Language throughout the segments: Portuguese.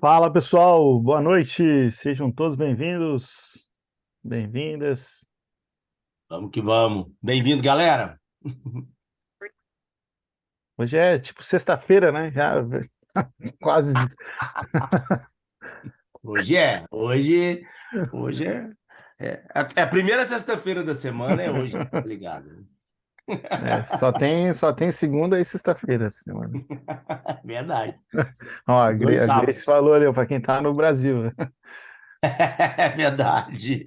Fala pessoal, boa noite, sejam todos bem-vindos, bem-vindas. Vamos que vamos. Bem-vindo, galera. Hoje é tipo sexta-feira, né? Já quase. Hoje é a primeira sexta-feira da semana, é hoje, tá ligado? Só tem segunda e sexta-feira essa semana. Verdade. Ó, a Dois A Grace sábados. falou ali, para quem tá no Brasil, né? É verdade.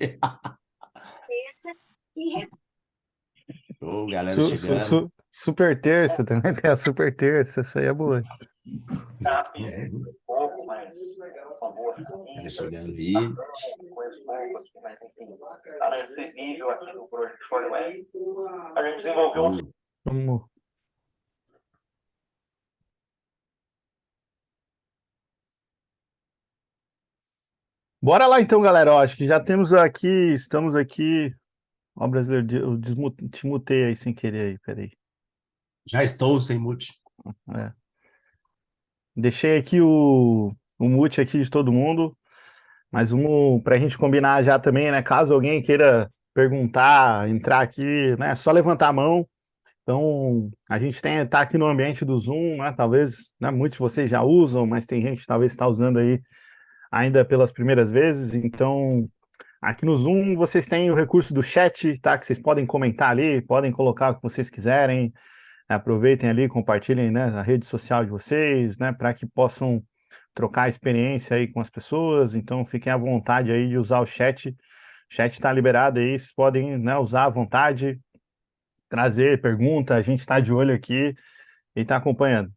Ô, galera chegando. Super terça também tem a super terça, essa aí é boa. É, galera chegando aí. Vamos. Vamos. Bora lá então, galera. Ó, acho que já estamos aqui. Ó, brasileiro, te mutei aí sem querer aí, peraí. Já estou sem mute. É. Deixei aqui o mute aqui de todo mundo, mas para a gente combinar já também, né? Caso alguém queira perguntar, entrar aqui, né? É só levantar a mão. Então, a gente tá aqui no ambiente do Zoom, né? Talvez, né, muitos de vocês já usam, mas tem gente que talvez está usando aí ainda pelas primeiras vezes. Então, aqui no Zoom vocês têm o recurso do chat, tá? Que vocês podem comentar ali, podem colocar o que vocês quiserem. Aproveitem ali, compartilhem, né, a rede social de vocês, né, para que possam trocar experiência aí com as pessoas. Então, fiquem à vontade aí de usar o chat. O chat está liberado aí, vocês podem, né, usar à vontade, trazer pergunta. A gente está de olho aqui e está acompanhando.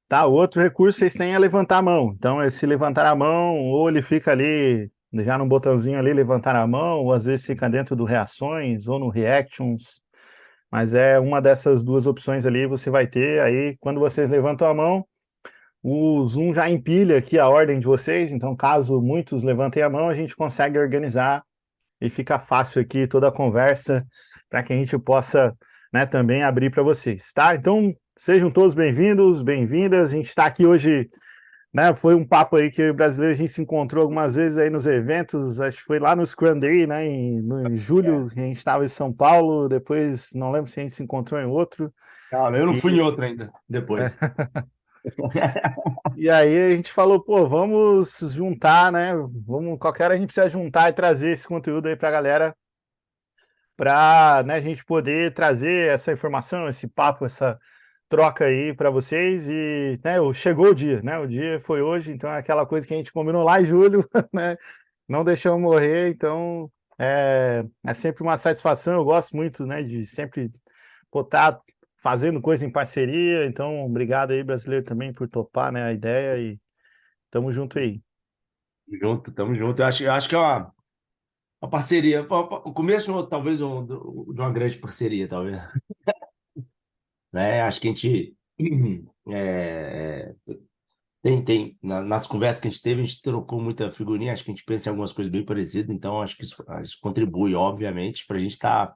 Tá, o outro recurso vocês têm é levantar a mão. Então, se levantar a mão, ou ele fica ali, já no botãozinho ali, levantar a mão, ou às vezes fica dentro do reações, ou no reactions, mas é uma dessas duas opções ali, você vai ter, aí quando vocês levantam a mão, o Zoom já empilha aqui a ordem de vocês, então caso muitos levantem a mão, a gente consegue organizar e fica fácil aqui toda a conversa para que a gente possa, né, também abrir para vocês, tá? Então, sejam todos bem-vindos, bem-vindas, a gente está aqui hoje, né, foi um papo aí que o brasileiro a gente se encontrou algumas vezes aí nos eventos, acho que foi lá no Scrum Day, né, no julho, a gente estava em São Paulo, depois não lembro se a gente se encontrou em outro, Calma, eu não fui em e, outra ainda, depois. e aí a gente falou, pô, vamos juntar, né, qualquer hora a gente precisa juntar e trazer esse conteúdo aí pra galera, para, né, a gente poder trazer essa informação, esse papo, essa troca aí para vocês e, né, chegou o dia, né? O dia foi hoje, então é aquela coisa que a gente combinou lá em julho, né? Não deixamos morrer, então é sempre uma satisfação. Eu gosto muito, né, de sempre estar fazendo coisa em parceria. Então, obrigado aí, brasileiro, também por topar, né, a ideia e tamo junto aí. Junto, tamo junto. Eu acho que é uma parceria. O começo, talvez, de uma grande parceria, talvez. Né? Acho que a gente é, nas conversas que a gente teve, a gente trocou muita figurinha, acho que a gente pensa em algumas coisas bem parecidas, então acho que contribui, obviamente, para a gente estar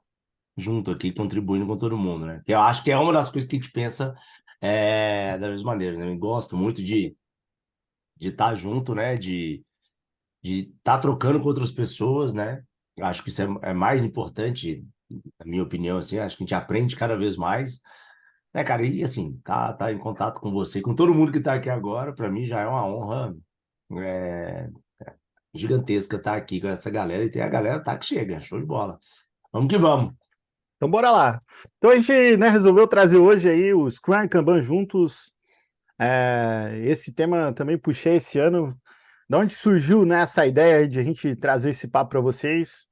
junto aqui, contribuindo com todo mundo, né? Que eu acho que é uma das coisas que a gente pensa da mesma maneira, né? Eu gosto muito de estar junto, né? De estar trocando com outras pessoas, né? Eu acho que isso é mais importante, na minha opinião, assim, acho que a gente aprende cada vez mais, né, cara? E assim, tá em contato com você, com todo mundo que tá aqui agora, para mim já é uma honra é, gigantesca estar aqui com essa galera e ter a galera tá que chega, show de bola. Vamos que vamos. Então, bora lá. Então, a gente, né, resolveu trazer hoje aí o Scrum e Kanban juntos. Esse tema também puxei esse ano. Da onde surgiu, né, essa ideia de a gente trazer esse papo para vocês?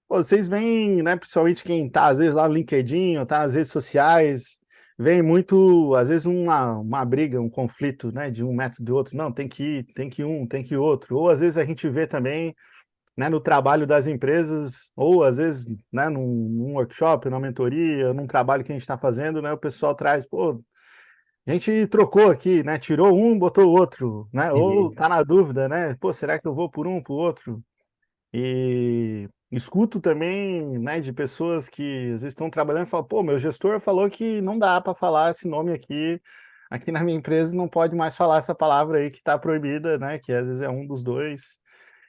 Pô, vocês veem, né, principalmente quem está às vezes lá no LinkedIn ou tá nas redes sociais, vem muito, às vezes uma briga, um conflito, né, de um método do outro. Não, tem que um, tem que outro. Ou às vezes a gente vê também, né, no trabalho das empresas, ou às vezes, né, num workshop, numa mentoria, num trabalho que a gente está fazendo, né, o pessoal traz, pô, a gente trocou aqui, né? Tirou um, botou outro, né? Ou Uhum. tá na dúvida, né? Pô, será que eu vou por um, por outro? E escuto também, né, de pessoas que às vezes estão trabalhando e falam, pô, meu gestor falou que não dá para falar esse nome aqui aqui na minha empresa não pode mais falar essa palavra aí que está proibida, né? Que às vezes é um dos dois.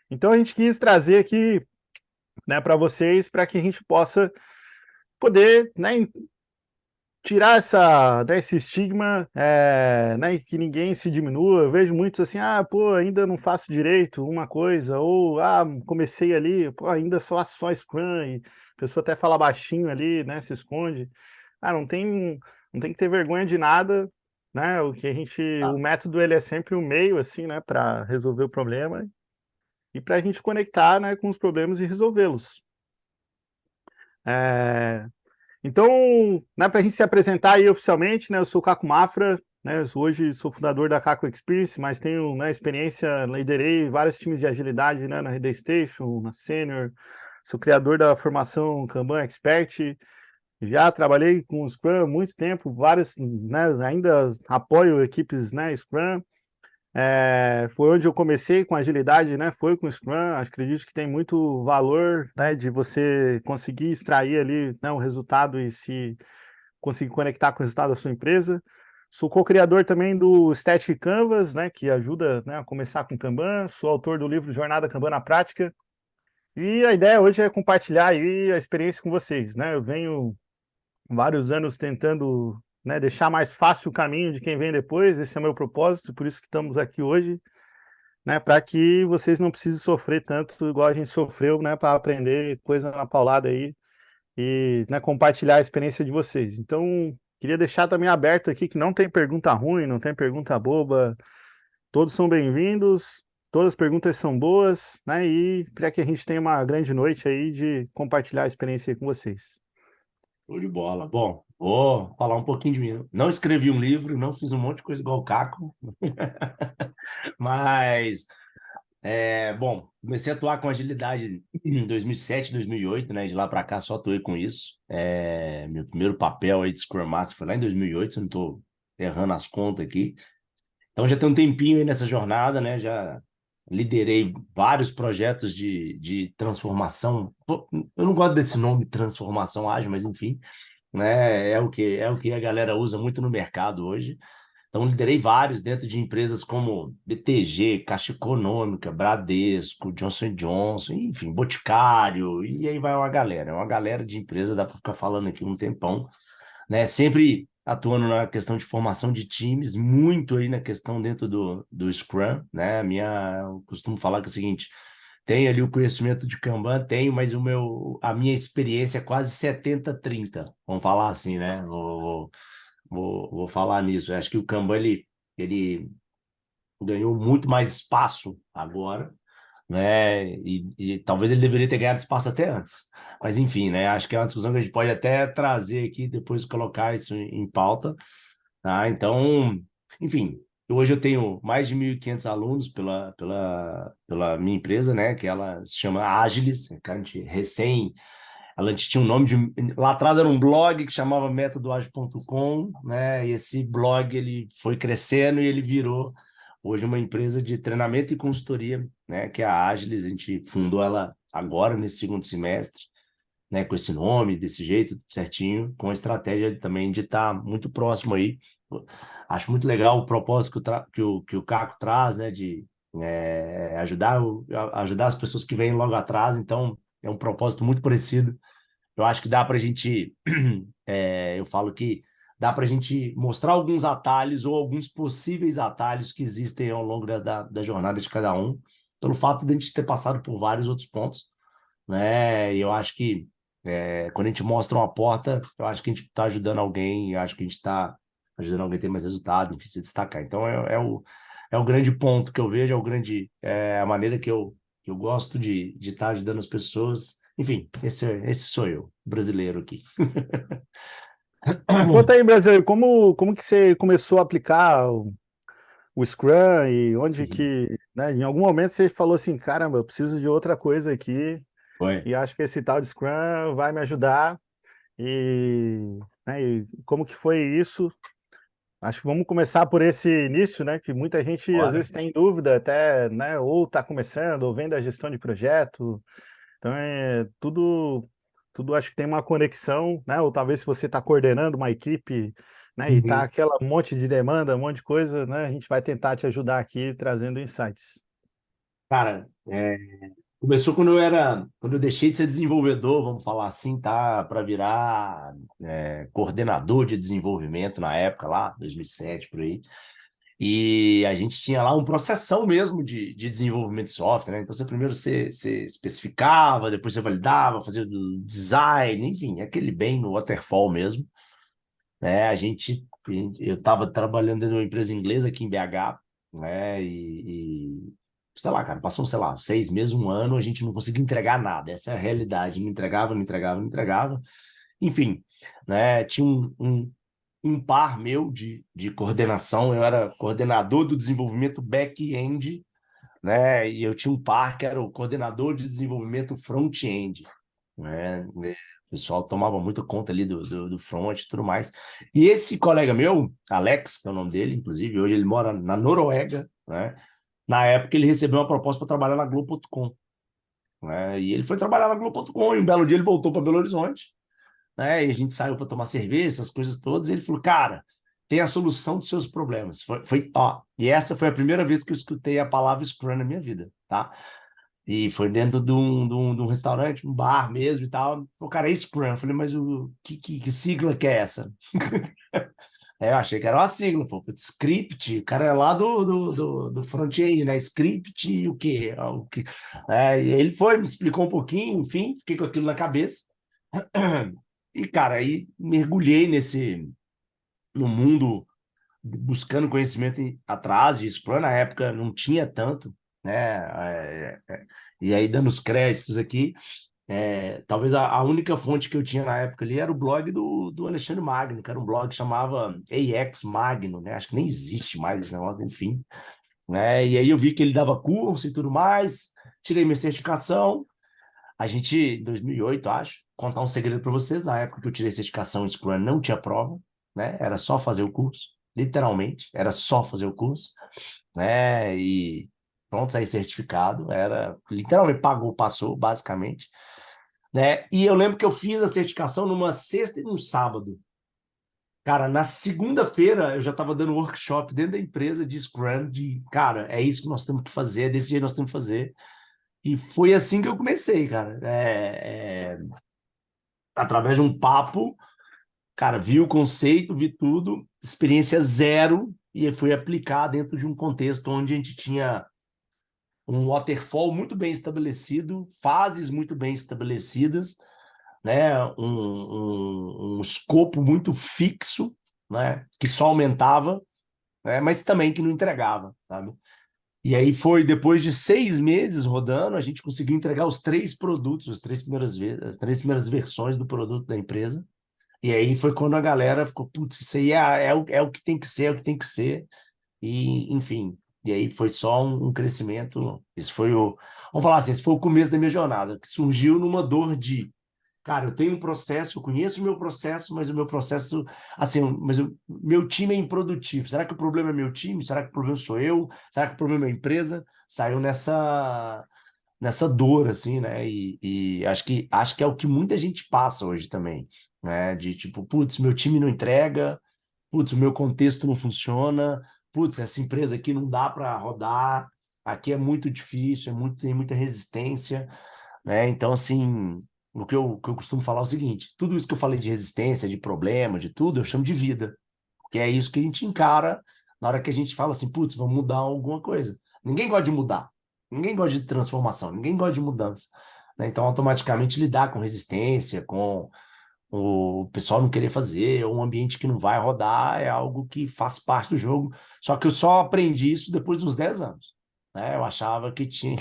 Então a gente quis trazer aqui, né, para vocês, para que a gente possa poder, né, tirar né, esse estigma, né, e que ninguém se diminua. Eu vejo muitos assim, pô, ainda não faço direito uma coisa, ou, comecei ali, pô, ainda só Scrum, e a pessoa até fala baixinho ali, né, se esconde. Não tem que ter vergonha de nada, né, o método, ele é sempre o meio, assim, né, para resolver o problema, e para a gente conectar, né, com os problemas e resolvê-los. É, então, né, para a gente se apresentar aí oficialmente, né, eu sou o Caco Mafra, né, hoje sou fundador da Caco Experience, mas tenho, né, experiência, liderei vários times de agilidade, né, na Rede Station, na Senior, sou criador da formação Kanban Expert, já trabalhei com Scrum há muito tempo, vários, né, ainda apoio equipes, né, Scrum. Foi onde eu comecei com agilidade, né? Foi com o Scrum. Acredito que tem muito valor, né, de você conseguir extrair ali, né, o resultado e se conseguir conectar com o resultado da sua empresa. Sou co-criador também do Static Canvas, né, que ajuda, né, a começar com Kanban. Sou autor do livro Jornada Kanban na Prática. E a ideia hoje é compartilhar aí a experiência com vocês, né? Eu venho vários anos tentando, né, deixar mais fácil o caminho de quem vem depois. Esse é o meu propósito, por isso que estamos aqui hoje, né, para que vocês não precisem sofrer tanto igual a gente sofreu, né, para aprender coisa na paulada aí e, né, compartilhar a experiência de vocês. Então, queria deixar também aberto aqui que não tem pergunta ruim, não tem pergunta boba, todos são bem-vindos, todas as perguntas são boas, né, e para que a gente tenha uma grande noite aí de compartilhar a experiência aí com vocês. Show de bola. Bom, vou falar um pouquinho de mim. Não escrevi um livro, não fiz um monte de coisa igual o Caco, mas, bom, comecei a atuar com agilidade em 2007, 2008, né? De lá para cá só atuei com isso. Meu primeiro papel aí de Scrum Master foi lá em 2008, se eu não estou errando as contas aqui. Então já tem um tempinho aí nessa jornada, né? Já liderei vários projetos de transformação. Pô, eu não gosto desse nome, transformação ágil, mas enfim, né? É o que a galera usa muito no mercado hoje. Então, liderei vários dentro de empresas como BTG, Caixa Econômica, Bradesco, Johnson Johnson, enfim, Boticário, e aí vai uma galera de empresa, dá para ficar falando aqui um tempão, né? Sempre atuando na questão de formação de times, muito aí na questão dentro do Scrum, né? Eu costumo falar que é o seguinte, tenho ali o conhecimento de Kanban, tenho, mas a minha experiência é quase 70-30, vamos falar assim, né? Vou falar nisso. Eu acho que o Kanban, ele ganhou muito mais espaço agora, né? E talvez ele deveria ter ganhado espaço até antes. Mas, enfim, né? Acho que é uma discussão que a gente pode até trazer aqui, depois colocar isso em pauta, tá? Então, enfim, hoje eu tenho mais de 1.500 alunos pela minha empresa, né? Que ela se chama Agilis, que a gente ela tinha um nome de. Lá atrás era um blog que chamava métodoagil.com, né? E esse blog ele foi crescendo e ele virou hoje uma empresa de treinamento e consultoria, né? Que é a Agilis. A gente fundou ela agora, nesse segundo semestre, né? Com esse nome, desse jeito, certinho, com a estratégia também de estar muito próximo aí. Acho muito legal o propósito que o Caco traz, né? De ajudar as pessoas que vêm logo atrás. Então, é um propósito muito parecido. Eu acho que dá para a gente, eu falo que dá para a gente mostrar alguns atalhos ou alguns possíveis atalhos que existem ao longo da jornada de cada um, pelo fato de a gente ter passado por vários outros pontos, né? E eu acho que quando a gente mostra uma porta, eu acho que a gente está ajudando alguém, eu acho que a gente está ajudando alguém a ter mais resultado, enfim, se destacar. Então é o grande ponto que eu vejo, a maneira que eu gosto de estar ajudando as pessoas. Enfim, esse sou eu, brasileiro aqui. Me conta aí, brasileiro, como que você começou a aplicar o Scrum e onde que, né, em algum momento você falou assim, caramba, eu preciso de outra coisa aqui Foi. e acho que esse tal de Scrum vai me ajudar né, e como que foi isso? Acho que vamos começar por esse início, né, que muita gente às Bora. vezes tem dúvida até, né, ou está começando ou vem da gestão de projeto, então é tudo, Tudo acho que tem uma conexão, né? Ou talvez se você está coordenando uma equipe, né? E tá Uhum. aquela monte de demanda, um monte de coisa, né? A gente vai tentar te ajudar aqui trazendo insights. Cara, começou quando eu deixei de ser desenvolvedor, vamos falar assim, tá, para virar coordenador de desenvolvimento na época lá, 2007 por aí. E a gente tinha lá um processão mesmo de desenvolvimento de software, né? Então você especificava, depois você validava, fazia o design, enfim, aquele bem no waterfall mesmo, né? Eu estava trabalhando dentro de uma empresa inglesa aqui em BH, né? Sei lá, cara, passou, sei lá, 6 meses, um ano, a gente não conseguia entregar nada. Essa é a realidade. Não entregava, não entregava, não entregava. Enfim, né? Tinha um par meu de coordenação. Eu era coordenador do desenvolvimento back-end, né? E eu tinha um par que era o coordenador de desenvolvimento front-end, né? O pessoal tomava muita conta ali do front e tudo mais. E esse colega meu, Alex, que é o nome dele, inclusive, hoje ele mora na Noruega, né? Na época ele recebeu uma proposta para trabalhar na Globo.com, né? E ele foi trabalhar na Globo.com e um belo dia ele voltou para Belo Horizonte, né? E a gente saiu para tomar cerveja, essas coisas todas. E ele falou, cara, tem a solução dos seus problemas. Ó, e essa foi a primeira vez que eu escutei a palavra Scrum na minha vida, tá? E foi dentro de um restaurante, um bar mesmo e tal. O cara é Scrum. Eu falei, mas que sigla que é essa? Eu achei que era uma sigla, pô. Script, o cara é lá do front-end, né? Script e o quê? E ele foi, me explicou um pouquinho, enfim, fiquei com aquilo na cabeça. E, cara, aí mergulhei no mundo, buscando conhecimento atrás de Scrum. Na época não tinha tanto, né? E aí, dando os créditos aqui, talvez a única fonte que eu tinha na época ali era o blog do Alexandre Magno, que era um blog que chamava AX Magno, né? Acho que nem existe mais esse negócio, enfim. Né? E aí eu vi que ele dava curso e tudo mais, tirei minha certificação. A gente, em 2008, acho, contar um segredo para vocês, na época que eu tirei certificação em Scrum não tinha prova, né? Era só fazer o curso, literalmente, era só fazer o curso, né? E pronto, saí certificado, era literalmente pagou, passou, basicamente, né? E eu lembro que eu fiz a certificação numa sexta e num sábado. Cara, na segunda-feira eu já estava dando workshop dentro da empresa de Scrum, cara, é isso que nós temos que fazer, é desse jeito que nós temos que fazer. E foi assim que eu comecei, cara. Através de um papo, cara, vi o conceito, vi tudo, experiência zero, e fui aplicar dentro de um contexto onde a gente tinha um waterfall muito bem estabelecido, fases muito bem estabelecidas, né? Um escopo muito fixo, né? Que só aumentava, né? Mas também que não entregava, sabe? E aí foi depois de 6 meses rodando, a gente conseguiu entregar os 3 produtos, as 3 primeiras versões do produto da empresa. E aí foi quando a galera ficou, putz, isso aí é o que tem que ser, é o que tem que ser. E, enfim, e aí foi só um crescimento. Vamos falar assim, esse foi o começo da minha jornada, que surgiu numa dor de, cara, eu tenho um processo, eu conheço o meu processo, mas o meu processo, assim, mas o meu time é improdutivo. Será que o problema é meu time? Será que o problema sou eu? Será que o problema é a empresa? Saiu nessa dor, assim, né? E acho que é o que muita gente passa hoje também, né? De tipo, putz, meu time não entrega, putz, o meu contexto não funciona, putz, essa empresa aqui não dá para rodar, aqui é muito difícil, tem muita resistência, né? Então, assim, o que eu costumo falar é o seguinte: tudo isso que eu falei de resistência, de problema, de tudo, eu chamo de vida, que é isso que a gente encara na hora que a gente fala assim, putz, vamos mudar alguma coisa. Ninguém gosta de mudar, ninguém gosta de transformação, ninguém gosta de mudança. Né? Então, automaticamente lidar com resistência, com o pessoal não querer fazer, ou um ambiente que não vai rodar, é algo que faz parte do jogo. Só que eu só aprendi isso depois dos 10 anos. Né? Eu achava que tinha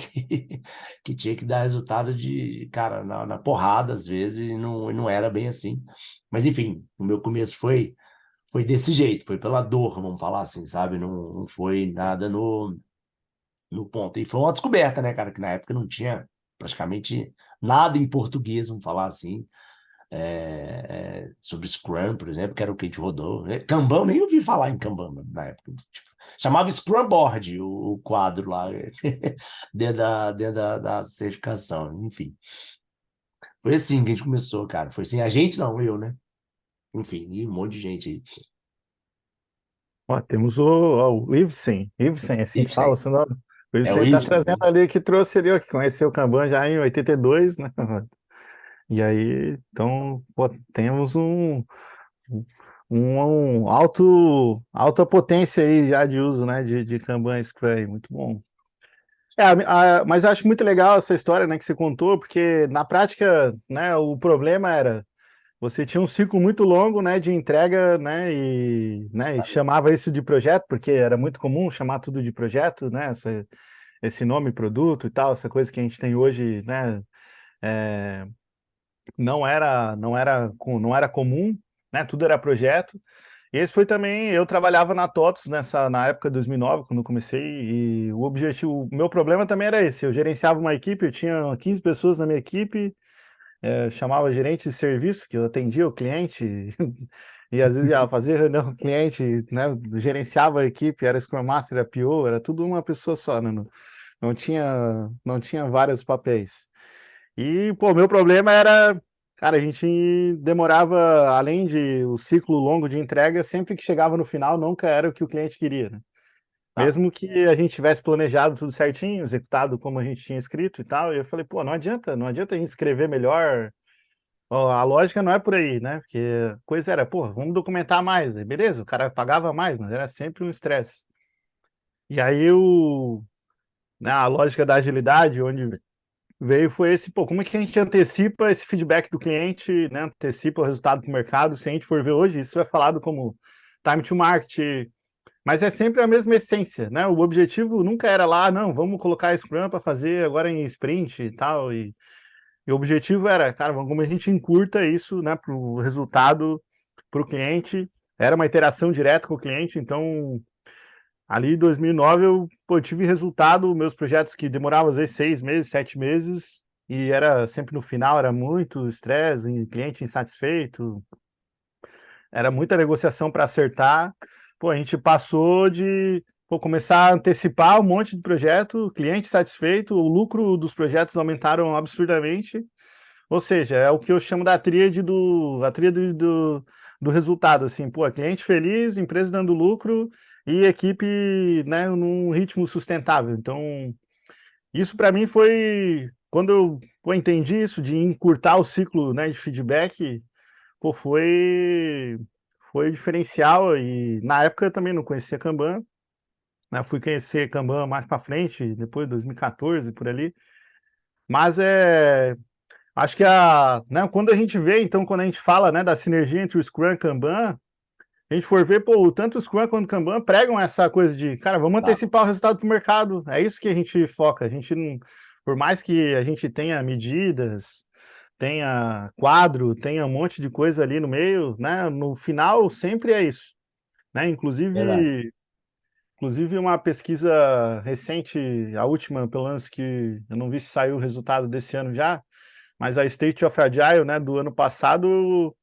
que tinha que dar resultado de, cara, na porrada, às vezes, e não era bem assim. Mas, enfim, o meu começo foi desse jeito, foi pela dor, vamos falar assim, sabe? Não foi nada no ponto. E foi uma descoberta, né, cara, que na época não tinha praticamente nada em português, vamos falar assim, sobre Scrum, por exemplo, que era o que a gente rodou. Né? Kanban, nem ouvi falar em Kanban na época. Tipo, chamava Scrum Board o quadro lá, dentro da certificação, enfim. Foi assim que a gente começou, cara. Foi assim, a gente não, eu, né? Enfim, e um monte de gente aí. Ó, temos o Ivesen, assim que fala, Ibsen. o seu nome. O É o Ivesen tá Ibsen, trazendo né? ali, que trouxe ali, ó, que conheceu o Kanban já em 82, né? E aí, então, pô, temos alta potência aí já de uso, né, de Kanban Scrum, muito bom. Mas eu acho muito legal essa história, né, que você contou, porque na prática, né, o problema era você tinha um ciclo muito longo, né, de entrega, né, e chamava isso de projeto, porque era muito comum chamar tudo de projeto, né, esse nome produto e tal, essa coisa que a gente tem hoje, né, é, não era comum, né, tudo era projeto. E esse foi também, eu trabalhava na TOTOS na época de 2009, quando eu comecei, e o meu problema também era esse, eu gerenciava uma equipe, eu tinha 15 pessoas na minha equipe, chamava gerente de serviço, que eu atendia o cliente, e às vezes ia fazer reunião com o cliente, né, gerenciava a equipe, era Scrum Master, era PO, era tudo uma pessoa só, né, não tinha vários papéis. E, pô, meu problema era, cara, a gente demorava, além de o ciclo longo de entrega, sempre que chegava no final, nunca era o que o cliente queria, né? Tá. Mesmo que a gente tivesse planejado tudo certinho, executado como a gente tinha escrito e tal, e eu falei, pô, não adianta a gente escrever melhor. Ó, a lógica não é por aí, né? Porque a coisa era, pô, vamos documentar mais. Aí beleza, o cara pagava mais, mas era sempre um estresse. E aí né, a lógica da agilidade, onde veio foi esse, pô, como é que a gente antecipa esse feedback do cliente, né? Antecipa o resultado para o mercado. Se a gente for ver hoje, isso é falado como time to market, mas é sempre a mesma essência, né? O objetivo nunca era lá, não, vamos colocar Scrum para fazer agora em sprint e tal. E o objetivo era, cara, como a gente encurta isso, né, para o resultado para o cliente. Era uma interação direta com o cliente, então ali em 2009 eu pô, tive resultado, meus projetos que demoravam às vezes 6 meses, 7 meses, e era sempre no final, era muito estresse, cliente insatisfeito, era muita negociação para acertar. Pô, a gente passou de começar a antecipar um monte de projeto, cliente satisfeito, o lucro dos projetos aumentaram absurdamente. Ou seja, é o que eu chamo da tríade do resultado, assim, pô, cliente feliz, empresa dando lucro e equipe, né, num ritmo sustentável. Então, isso para mim foi, quando eu pô, entendi isso, de encurtar o ciclo, né, de feedback, pô, foi diferencial e na época eu também não conhecia Kanban, né, fui conhecer Kanban mais para frente, depois de 2014, por ali, mas acho que né, quando a gente vê, então, quando a gente fala, né, da sinergia entre o Scrum e o Kanban, a gente for ver, pô, tanto o Scrum quanto o Kanban pregam essa coisa de, cara, vamos Tá. antecipar o resultado para o mercado. É isso que a gente foca. A gente não, por mais que a gente tenha medidas, tenha quadro, tenha um monte de coisa ali no meio, né, no final sempre é isso, né? Verdade. Inclusive uma pesquisa recente, a última, pelo menos que eu não vi se saiu o resultado desse ano já, mas a State of Agile, né, do ano passado,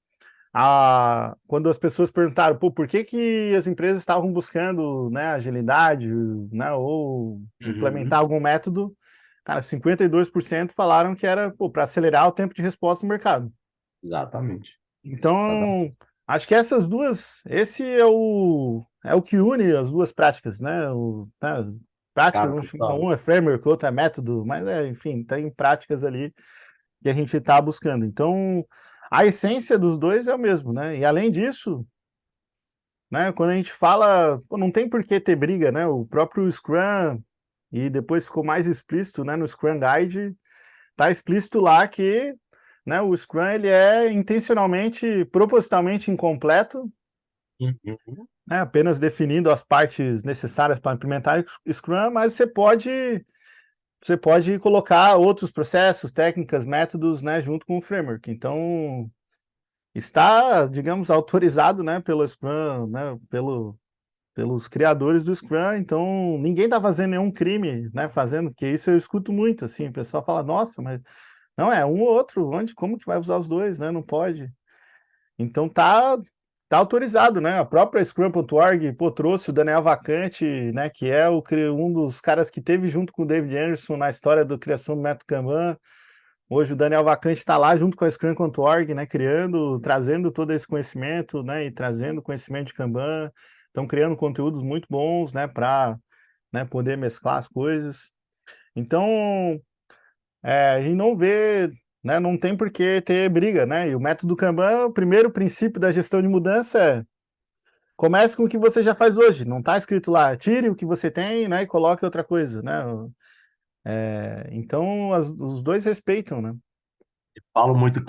quando as pessoas perguntaram, pô, por que que as empresas estavam buscando, né, agilidade, né, ou Uhum. implementar algum método, cara, 52% falaram que era, pô, para acelerar o tempo de resposta do mercado. Exatamente. Exatamente. Então, acho que essas duas, esse é o que une as duas práticas, né? Prática, Cara, vamos chamar, total. um é framework, outro é método, mas enfim, tem práticas ali que a gente está buscando. Então, a essência dos dois é o mesmo, né? E além disso, né, quando a gente fala, pô, não tem por que ter briga, né? O próprio Scrum, e depois ficou mais explícito, né, no Scrum Guide, tá explícito lá que, né, o Scrum ele é intencionalmente, propositalmente incompleto, Uhum. né, apenas definindo as partes necessárias para implementar Scrum, mas você pode colocar outros processos, técnicas, métodos, né, junto com o framework. Então, está, digamos, autorizado, né, pelo Scrum, né, pelos criadores do Scrum, então ninguém está fazendo nenhum crime, né, fazendo, porque isso eu escuto muito, assim, o pessoal fala, nossa, mas não, é um ou outro, como que vai usar os dois, né, não pode. Então tá autorizado, né, a própria Scrum.org, pô, trouxe o Daniel Vacante, né, que é um dos caras que teve junto com o David Anderson na história da criação do método Kanban, Hoje o Daniel Vacante está lá junto com a Scrum.org, né, criando, trazendo todo esse conhecimento, né, e trazendo conhecimento de Kanban. Estão criando conteúdos muito bons, né, para, né, poder mesclar as coisas. Então, a gente não vê, né, não tem por que ter briga, né? E o método Kanban, o primeiro princípio da gestão de mudança é comece com o que você já faz hoje. Não está escrito lá, tire o que você tem, né, e coloque outra coisa, né? Então, os dois respeitam, né? Falo muito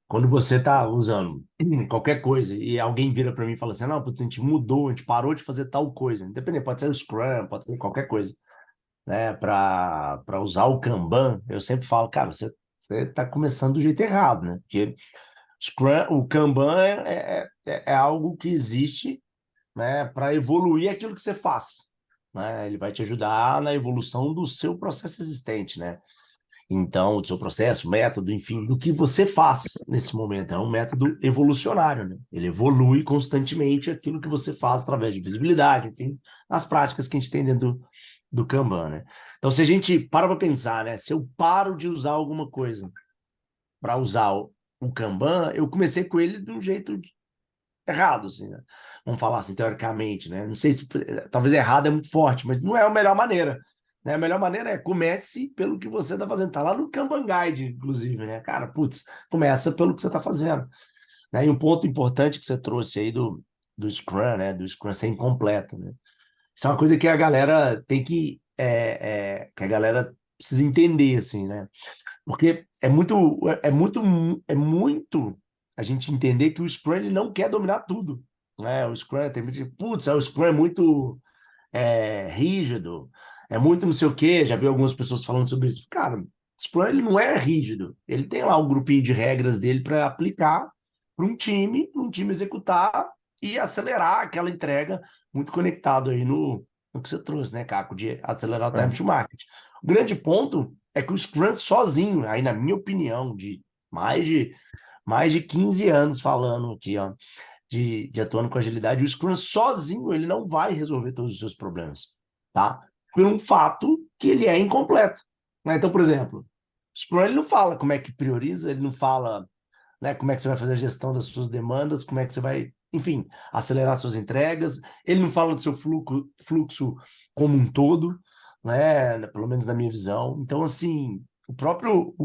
quando você está usando qualquer coisa e alguém vira para mim e fala assim, não, putz, a gente mudou, a gente parou de fazer tal coisa, independente, pode ser o Scrum, pode ser qualquer coisa, né, para usar o Kanban, eu sempre falo, cara, você está começando do jeito errado, né? Porque Scrum, o Kanban é algo que existe, né, para evoluir aquilo que você faz, né? Ele vai te ajudar na evolução do seu processo existente, né? Então, do seu processo, método, enfim, do que você faz nesse momento. É um método evolucionário, né? Ele evolui constantemente aquilo que você faz através de visibilidade, enfim, as práticas que a gente tem dentro do Kanban, né? Então, se a gente para pensar, né? Se eu paro de usar alguma coisa para usar o Kanban, eu comecei com ele de um jeito errado, assim, né? Vamos falar assim, teoricamente, né? Não sei se talvez errado é muito forte, mas não é a melhor maneira. Né? A melhor maneira é comece pelo que você está fazendo. Tá lá no Kanban Guide, inclusive, né? Cara, putz, começa pelo que você está fazendo. Né? E um ponto importante que você trouxe aí do Scrum, né? Do Scrum ser incompleto, né? Isso é uma coisa que a galera tem que a galera precisa entender, assim, né? Porque é muito a gente entender que o Scrum ele não quer dominar tudo, né? O Scrum tem muito, putz, o Scrum é muito rígido, é muito não sei o quê. Já vi algumas pessoas falando sobre isso. Cara, Scrum ele não é rígido. Ele tem lá um grupinho de regras dele para aplicar para um time executar e acelerar aquela entrega muito conectado aí no que você trouxe, né, Caco, de acelerar o time É. to market. O grande ponto é que o Scrum sozinho, aí na minha opinião, mais de mais de 15 anos falando aqui, ó, de atuando com agilidade, o Scrum sozinho ele não vai resolver todos os seus problemas, tá? Por um fato que ele é incompleto. Né? Então, por exemplo, o Scrum ele não fala como é que prioriza, ele não fala, né, como é que você vai fazer a gestão das suas demandas, como é que você vai, enfim, acelerar suas entregas. Ele não fala do seu fluxo como um todo, né, pelo menos na minha visão. Então, assim, o próprio.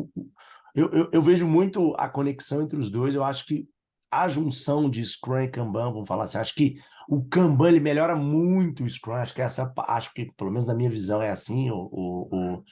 Eu vejo muito a conexão entre os dois. Eu acho que a junção de Scrum e Kanban, vamos falar assim, acho que o Kanban ele melhora muito o Scrum. Acho que, pelo menos na minha visão, é assim o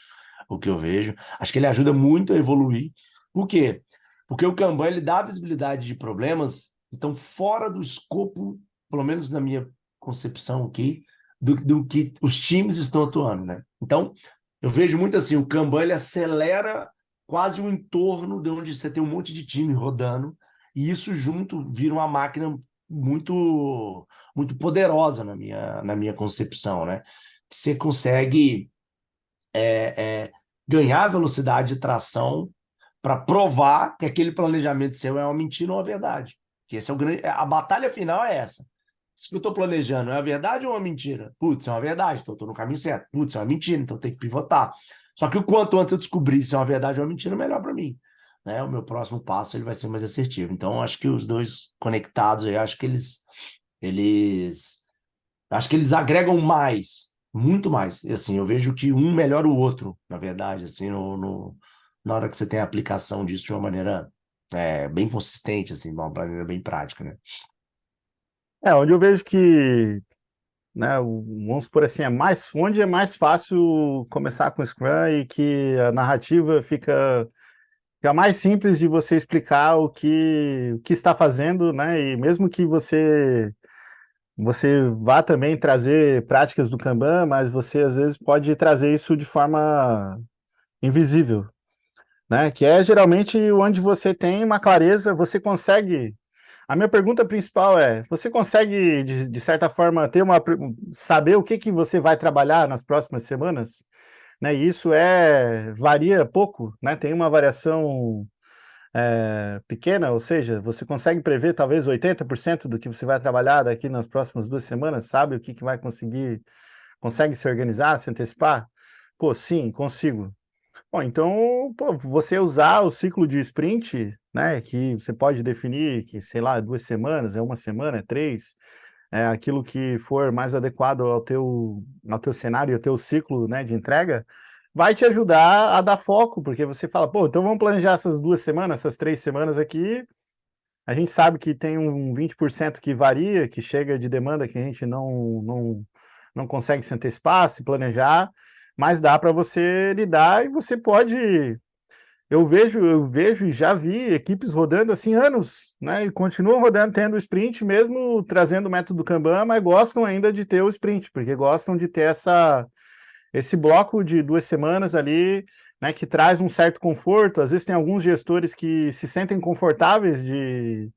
que eu vejo. Acho que ele ajuda muito a evoluir. Por quê? Porque o Kanban ele dá visibilidade de problemas que estão fora do escopo, pelo menos na minha concepção aqui, do que os times estão atuando, né? Então, eu vejo muito assim, o Kanban ele acelera quase o entorno de onde você tem um monte de time rodando, e isso junto vira uma máquina muito poderosa na minha concepção, né? Você consegue ganhar velocidade de tração para provar que aquele planejamento seu é uma mentira ou uma verdade. Que esse é o grande, a batalha final é essa. Se eu estou planejando é uma verdade ou uma mentira? Putz, é uma verdade, então estou no caminho certo. Putz, é uma mentira, então tem que pivotar. Só que o quanto antes eu descobrir se é uma verdade ou uma mentira, melhor para mim. Né? O meu próximo passo ele vai ser mais assertivo. Então, acho que os dois conectados, eu eles acho que eles agregam mais, muito mais. E assim, eu vejo que um melhora o outro, na verdade, assim, na hora que você tem a aplicação disso de uma maneira bem consistente, assim, de uma maneira bem prática, né? Onde eu vejo que, né, vamos supor assim, onde é mais fácil começar com Scrum e que a narrativa fica mais simples de você explicar o que está fazendo, né, e mesmo que você vá também trazer práticas do Kanban, mas você às vezes pode trazer isso de forma invisível, né, que é geralmente onde você tem uma clareza, você consegue. A minha pergunta principal é: você consegue, de certa forma, saber o que você vai trabalhar nas próximas semanas? Né, e isso varia pouco, né? Tem uma variação pequena, ou seja, você consegue prever talvez 80% do que você vai trabalhar daqui nas próximas 2 semanas, sabe o que vai consegue se organizar, se antecipar? Pô, sim, consigo. Bom, então, pô, você usar o ciclo de sprint, né, que você pode definir que, sei lá, 2 semanas, é uma semana, é três, é aquilo que for mais adequado ao teu cenário, ao teu ciclo, né, de entrega, vai te ajudar a dar foco, porque você fala, pô, então vamos planejar essas 2 semanas, essas 3 semanas aqui. A gente sabe que tem um 20% que varia, que chega de demanda que a gente não consegue se antecipar, se planejar, mas dá para você lidar e você pode. Eu vejo e já vi equipes rodando assim anos, né? E continuam rodando, tendo o sprint, mesmo trazendo o método Kanban, mas gostam ainda de ter o sprint, porque gostam de ter esse bloco de 2 semanas ali, né, que traz um certo conforto. Às vezes tem alguns gestores que se sentem confortáveis de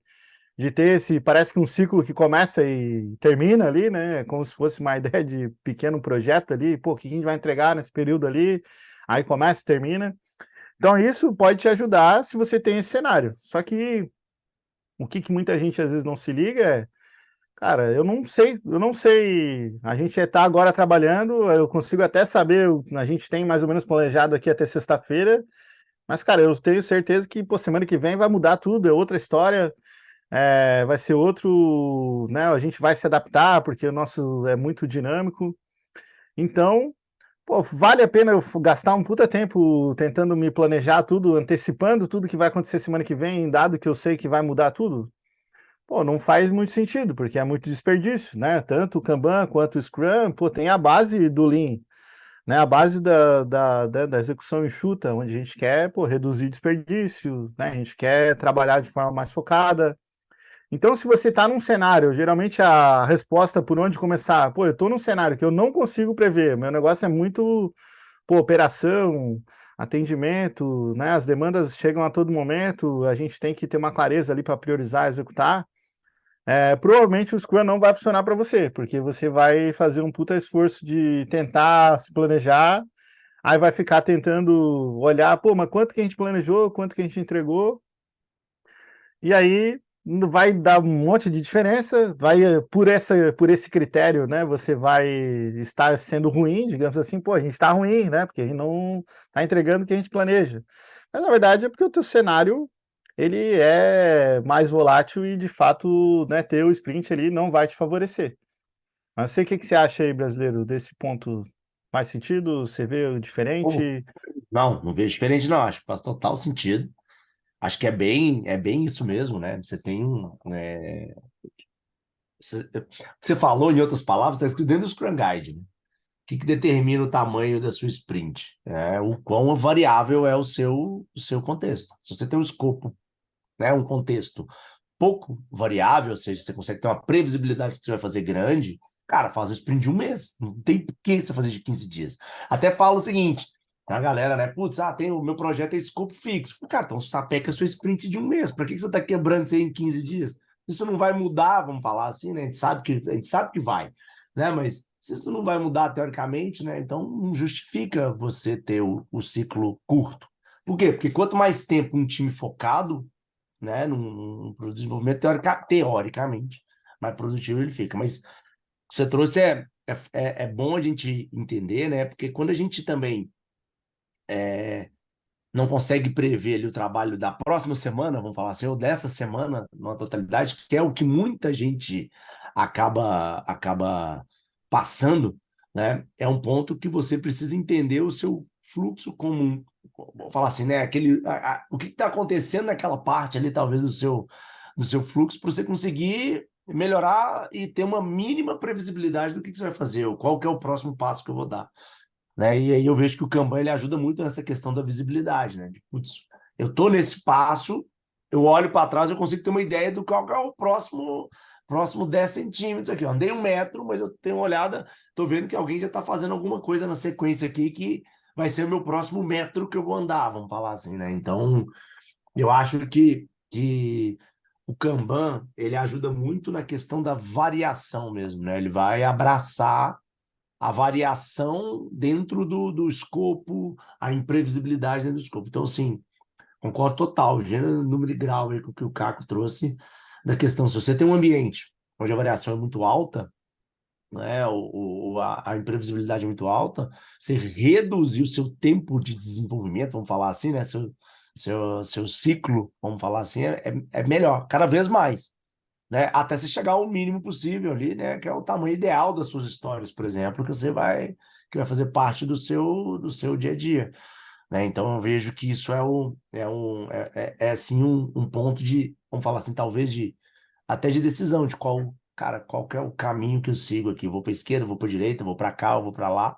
ter esse, parece que um ciclo que começa e termina ali, né, como se fosse uma ideia de pequeno projeto ali, pô, o que a gente vai entregar nesse período ali, aí começa e termina. Então isso pode te ajudar se você tem esse cenário. Só que o que muita gente às vezes não se liga é, cara, eu não sei. A gente está agora trabalhando, eu consigo até saber, a gente tem mais ou menos planejado aqui até sexta-feira, mas, cara, eu tenho certeza que, pô, semana que vem vai mudar tudo, é outra história, vai ser outro, né? A gente vai se adaptar, porque o nosso é muito dinâmico. Então, pô, vale a pena eu gastar um puta tempo tentando me planejar tudo, antecipando tudo que vai acontecer semana que vem, dado que eu sei que vai mudar tudo? Pô, não faz muito sentido, porque é muito desperdício, né? Tanto o Kanban quanto o Scrum, pô, tem a base do Lean, né? A base da execução enxuta, onde a gente quer, pô, reduzir desperdício, né? A gente quer trabalhar de forma mais focada. Então, se você está num cenário, geralmente a resposta por onde começar, pô, eu estou num cenário que eu não consigo prever, meu negócio é muito, pô, operação, atendimento, né? As demandas chegam a todo momento, a gente tem que ter uma clareza ali para priorizar, executar. Provavelmente o Scrum não vai funcionar para você, porque você vai fazer um puta esforço de tentar se planejar, aí vai ficar tentando olhar, pô, mas quanto que a gente planejou, quanto que a gente entregou, e aí vai dar um monte de diferença, vai por esse critério, né? Você vai estar sendo ruim, digamos assim, pô, a gente está ruim, né? Porque a gente não está entregando o que a gente planeja. Mas na verdade é porque o teu cenário ele é mais volátil e de fato, né, ter o sprint ali não vai te favorecer. Mas não sei o que que você acha aí, brasileiro, desse ponto. Faz sentido? Você vê Pô, diferente? não, não vejo diferente, não. Acho que faz total sentido. Acho que é bem isso mesmo, né? Você tem um. Você falou, em outras palavras, está escrito dentro do Scrum Guide, né? O que determina o tamanho da sua sprint? É o quão variável é o seu contexto. Se você tem um escopo, né, um contexto pouco variável, ou seja, você consegue ter uma previsibilidade que você vai fazer grande, cara, faz um sprint de um mês. Não tem por que você fazer de 15 dias. Até falo o seguinte, a galera, né? Putz, tem o meu projeto é escopo fixo. Cara, então sapeca a sua sprint de um mês. Para que você está quebrando isso aí em 15 dias? Isso não vai mudar, vamos falar assim, né? A gente sabe que vai, né? Mas se isso não vai mudar teoricamente, né? Então não justifica você ter o ciclo curto. Por quê? Porque quanto mais tempo um time focado, né, pro desenvolvimento teoricamente, mais produtivo ele fica. Mas o que você trouxe é bom a gente entender, né? Porque quando a gente também não consegue prever ali o trabalho da próxima semana, vamos falar assim, ou dessa semana, na totalidade, que é o que muita gente acaba passando, né? É um ponto que você precisa entender o seu fluxo comum. Vou falar assim, né? O que está acontecendo naquela parte ali, talvez, do seu fluxo, para você conseguir melhorar e ter uma mínima previsibilidade do que você vai fazer, ou qual que é o próximo passo que eu vou dar, né? E aí eu vejo que o Kanban ele ajuda muito nessa questão da visibilidade, né? De, putz, eu tô nesse passo, eu olho para trás, eu consigo ter uma ideia do qual que é o próximo 10 centímetros aqui. Eu andei 1 metro, mas eu tenho uma olhada, tô vendo que alguém já está fazendo alguma coisa na sequência aqui que vai ser o meu próximo metro que eu vou andar, vamos falar assim, né? Então, eu acho que o Kanban, ele ajuda muito na questão da variação mesmo, né? Ele vai abraçar a variação dentro do escopo, a imprevisibilidade dentro do escopo. Então, assim, concordo total, gênero, número e grau aí com o que o Caco trouxe, da questão, se você tem um ambiente onde a variação é muito alta, né, a imprevisibilidade é muito alta, você reduzir o seu tempo de desenvolvimento, vamos falar assim, né? Seu ciclo, vamos falar assim, é melhor, cada vez mais, né? Até você chegar ao mínimo possível ali, né? Que é o tamanho ideal das suas histórias, por exemplo, que vai fazer parte do seu dia a dia, né? Então eu vejo que isso é assim um ponto de, vamos falar assim, talvez até de decisão de qual que é o caminho que eu sigo aqui. Vou para a esquerda, vou para a direita, vou para cá, vou para lá,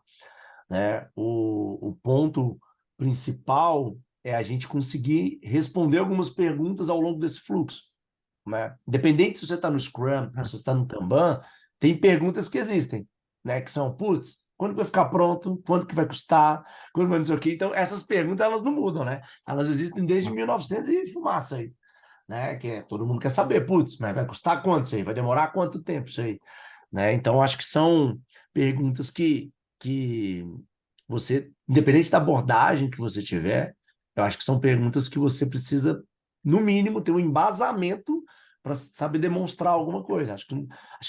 né? O ponto principal é a gente conseguir responder algumas perguntas ao longo desse fluxo, né? Independente se você está no Scrum, se você está no Kanban, tem perguntas que existem, né? Que são, putz, quando que vai ficar pronto? Quanto que vai custar? Quando vai não sei o quê? Então, essas perguntas, elas não mudam, né? Elas existem desde 1900 e fumaça aí, né? Todo mundo quer saber, putz, mas vai custar quanto isso aí? Vai demorar quanto tempo isso aí? Né? Então, acho que são perguntas que você, independente da abordagem que você tiver, eu acho que são perguntas que você precisa, no mínimo, ter um embasamento para saber demonstrar alguma coisa. Acho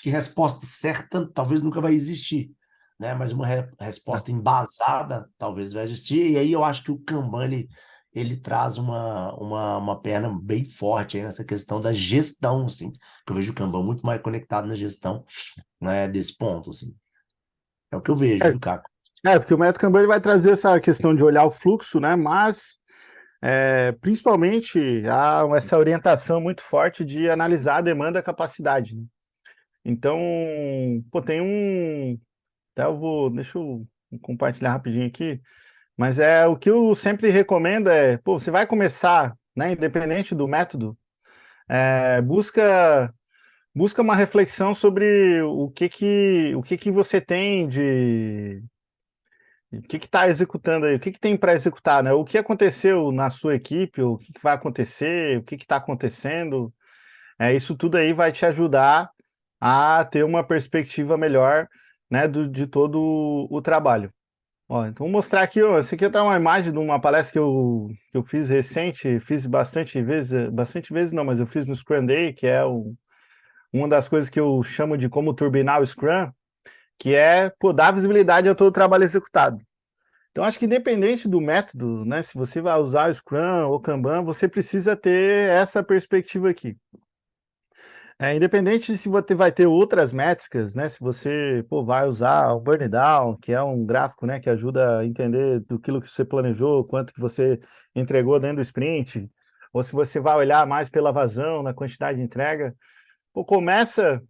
que resposta certa talvez nunca vai existir, né? Mas uma resposta embasada talvez vai existir. E aí eu acho que o Kanban, ele traz uma perna bem forte aí nessa questão da gestão, assim, que eu vejo o Kanban muito mais conectado na gestão, né, desse ponto, assim. É o que eu vejo, É, viu, Caco? porque o método Kanban ele vai trazer essa questão de olhar o fluxo, né? Mas principalmente há essa orientação muito forte de analisar a demanda e a capacidade, né? Então, pô, tem um. Até eu vou. Deixa eu compartilhar rapidinho aqui. Mas o que eu sempre recomendo pô, você vai começar, né? Independente do método, busca uma reflexão sobre o que que você tem de o que está executando aí, o que tem para executar, né? O que aconteceu na sua equipe, o que vai acontecer, o que está acontecendo. Isso tudo aí vai te ajudar a ter uma perspectiva melhor, né, de todo o trabalho. Ó, então vou mostrar aqui, ó, essa aqui tá uma imagem de uma palestra que eu fiz recente, fiz bastante vezes não, mas eu fiz no Scrum Day, que é uma das coisas que eu chamo de como turbinar o Scrum, que pô, dar visibilidade a todo o trabalho executado. Então, acho que independente do método, né, se você vai usar o Scrum ou Kanban, você precisa ter essa perspectiva aqui. Independente se você vai ter outras métricas, né? Se você pô, vai usar o burn down, que é um gráfico, né, que ajuda a entender do que você planejou, quanto que você entregou dentro do sprint, ou se você vai olhar mais pela vazão, na quantidade de entrega, pô, começa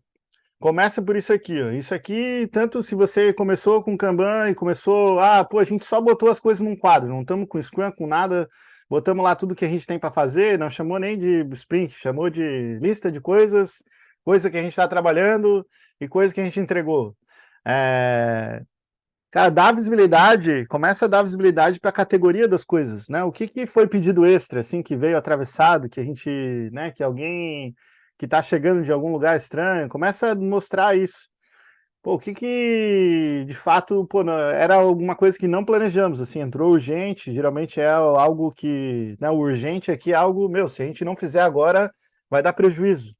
por isso aqui, ó. Isso aqui, tanto se você começou com Kanban e começou, pô, a gente só botou as coisas num quadro, não estamos com Scrum, com nada, botamos lá tudo que a gente tem para fazer, não chamou nem de sprint, chamou de lista de coisas, coisa que a gente está trabalhando e coisa que a gente entregou. Cara, começa a dar visibilidade para a categoria das coisas, né? O que foi pedido extra, assim, que veio atravessado, que a gente, né, que alguém que está chegando de algum lugar estranho, começa a mostrar isso. Pô, o que de fato, pô, era alguma coisa que não planejamos, assim, entrou urgente, geralmente é algo que, né, o urgente aqui é algo, meu, se a gente não fizer agora, vai dar prejuízo.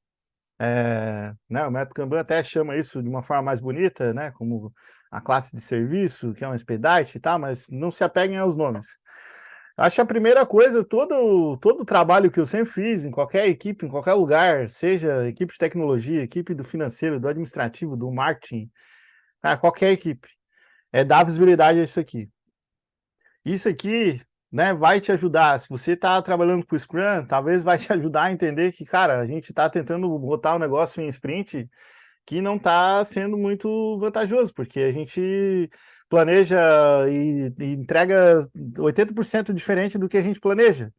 Né, o método Kanban até chama isso de uma forma mais bonita, né, como a classe de serviço, que é um expedite e tal, mas não se apeguem aos nomes. Acho que a primeira coisa, todo o trabalho que eu sempre fiz, em qualquer equipe, em qualquer lugar, seja equipe de tecnologia, equipe do financeiro, do administrativo, do marketing, qualquer equipe, dar visibilidade a isso aqui. Isso aqui, né, vai te ajudar. Se você está trabalhando com o Scrum, talvez vai te ajudar a entender que, cara, a gente está tentando botar o negócio em sprint que não está sendo muito vantajoso, porque a gente planeja e entrega 80% diferente do que a gente planeja.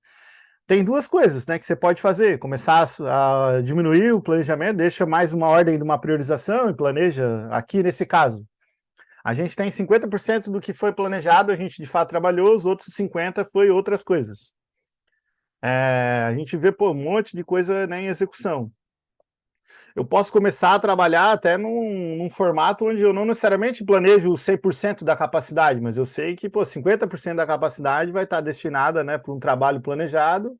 Tem duas coisas, né, que você pode fazer: começar a diminuir o planejamento, deixa mais uma ordem de uma priorização e planeja aqui nesse caso. A gente tem 50% do que foi planejado, a gente de fato trabalhou, os outros 50% foi outras coisas. A gente vê, pô, um monte de coisa, né, em execução. Eu posso começar a trabalhar até num formato onde eu não necessariamente planejo 100% da capacidade, mas eu sei que, pô, 50% da capacidade vai estar destinada, né, para um trabalho planejado,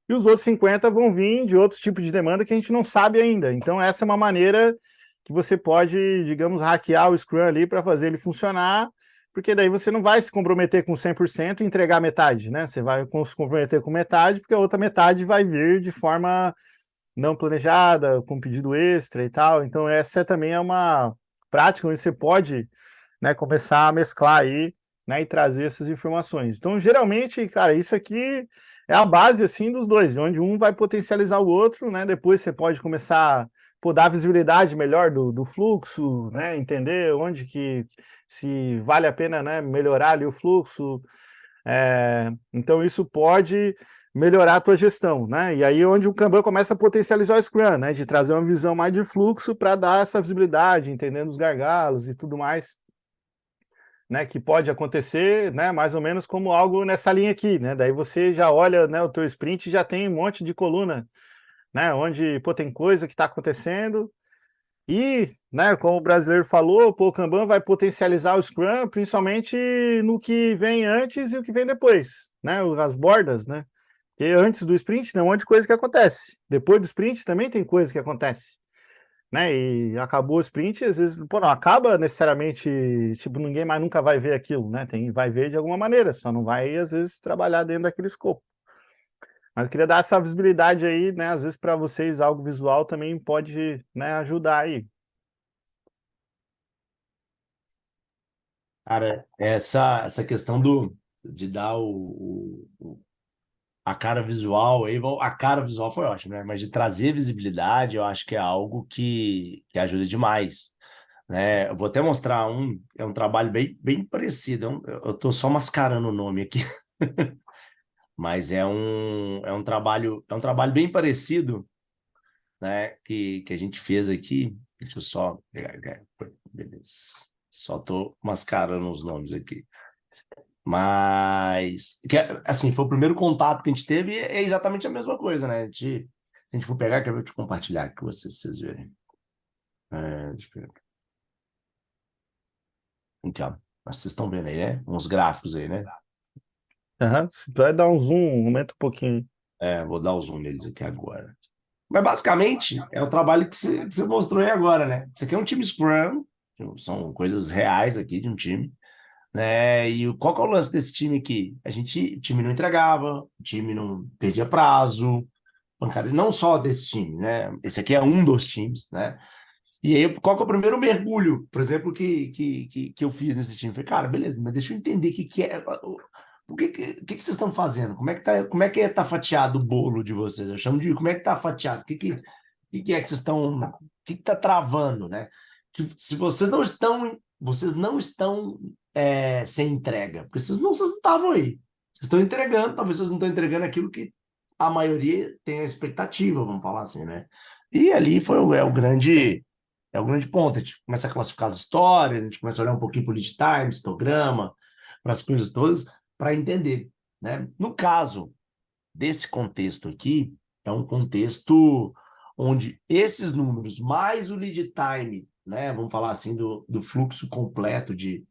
e os outros 50% vão vir de outros tipos de demanda que a gente não sabe ainda. Então, essa é uma maneira que você pode, digamos, hackear o Scrum ali para fazer ele funcionar, porque daí você não vai se comprometer com 100% e entregar metade, né? Você vai se comprometer com metade, porque a outra metade vai vir de forma não planejada, com pedido extra e tal. Então, essa também é uma prática onde você pode, né, começar a mesclar aí, né, e trazer essas informações. Então, geralmente, cara, isso aqui é a base, assim, dos dois, onde um vai potencializar o outro, né, depois você pode começar a dar visibilidade melhor do fluxo, né, entender onde que, se vale a pena, né, melhorar ali o fluxo, então isso pode melhorar a tua gestão, né? E aí onde o Kanban começa a potencializar o Scrum, né? De trazer uma visão mais de fluxo para dar essa visibilidade, entendendo os gargalos e tudo mais, né? Que pode acontecer, né? Mais ou menos como algo nessa linha aqui, né? Daí você já olha, né? O teu sprint já tem um monte de coluna, né? Onde pô, tem coisa que está acontecendo. E, né, como o brasileiro falou, pô, o Kanban vai potencializar o Scrum, principalmente no que vem antes e o que vem depois, né? As bordas, né? E antes do sprint tem um monte de coisa que acontece. Depois do sprint também tem coisa que acontece, né? E acabou o sprint, às vezes, pô, não acaba necessariamente, tipo, ninguém mais nunca vai ver aquilo, né? Vai ver de alguma maneira, só não vai, às vezes, trabalhar dentro daquele escopo. Mas eu queria dar essa visibilidade aí, né? Às vezes, para vocês, algo visual também pode, né, ajudar aí. Cara, essa questão de dar a cara visual, aí, a cara visual foi ótimo, né? Mas de trazer visibilidade, eu acho que é algo que ajuda demais, né? Eu vou até mostrar é um trabalho bem parecido, eu tô só mascarando o nome aqui, mas é um trabalho bem parecido, né? Que a gente fez aqui, deixa eu só pegar, beleza, só tô mascarando os nomes aqui. Mas, assim, foi o primeiro contato que a gente teve e é exatamente a mesma coisa, né? Se a gente for pegar, quero te compartilhar aqui, vocês verem. Deixa eu pegar. Aqui, ó. Vocês estão vendo aí, né? Uns gráficos aí, né? Uhum. Se puder dar um zoom, aumenta um pouquinho. Vou dar o zoom neles aqui agora. Mas, basicamente, é o trabalho que você mostrou aí agora, né? Isso aqui é um time Scrum, são coisas reais aqui de um time, né? E qual que é o lance desse time aqui? O time não entregava, o time não perdia prazo, bancário, não só desse time, né? Esse aqui é um dos times, né? E aí, qual que é o primeiro mergulho, por exemplo, que eu fiz nesse time? Falei, cara, beleza, mas deixa eu entender o que é. O que vocês estão fazendo? Como é que tá fatiado o bolo de vocês? Eu chamo de como é que tá fatiado? O que é que vocês estão. O que tá travando, né? Se vocês não estão sem entrega, porque vocês não estavam aí. Vocês estão entregando, talvez vocês não estão entregando aquilo que a maioria tem a expectativa, vamos falar assim, né? E ali é o grande ponto. A gente começa a classificar as histórias, a gente começa a olhar um pouquinho para o lead time, histograma, para as coisas todas, para entender, né? No caso desse contexto aqui, é um contexto onde esses números, mais o lead time, né? Vamos falar assim, do fluxo completo de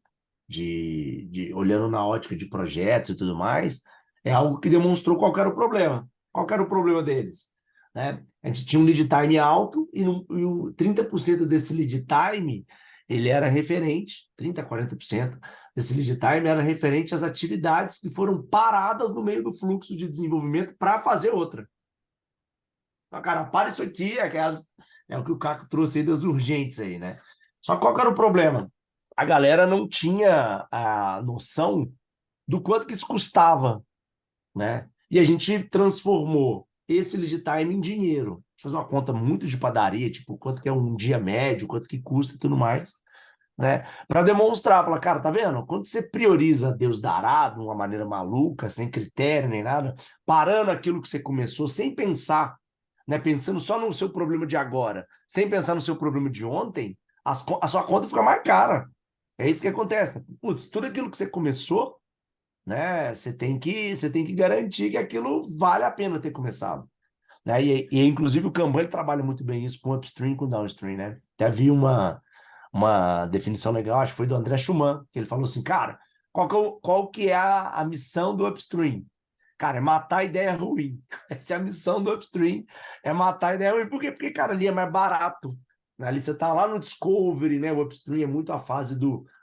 olhando na ótica de projetos e tudo mais, é algo que demonstrou qual era o problema. Qual era o problema deles? Né? A gente tinha um lead time alto e 30% desse lead time ele era referente, 30%, 40% desse lead time era referente às atividades que foram paradas no meio do fluxo de desenvolvimento para fazer outra. Então, cara, para isso aqui, é o que o Caco trouxe aí das urgentes aí, né? Só qual que era o problema? A galera não tinha a noção do quanto que isso custava, né? E a gente transformou esse lead time em dinheiro. A gente fez uma conta muito de padaria, tipo, quanto que é um dia médio, quanto que custa e tudo mais, né? Para demonstrar, falar, cara, tá vendo? Quando você prioriza Deus dará de uma maneira maluca, sem critério nem nada, parando aquilo que você começou, sem pensar, né? Pensando só no seu problema de agora, sem pensar no seu problema de ontem, a sua conta fica mais cara. É isso que acontece. Putz, tudo aquilo que você começou, né? Você tem que garantir que aquilo vale a pena ter começado. Né? Inclusive, o Kanban ele trabalha muito bem isso com upstream e com downstream, né? Até vi uma definição legal, acho que foi do André Schumann, que ele falou assim, cara, qual que é a missão do upstream? Cara, é matar a ideia ruim. Essa é a missão do upstream, é matar a ideia ruim. Por quê? Porque, cara, ali é mais barato, Ali você está lá no discovery, né? O upstream é muito a fase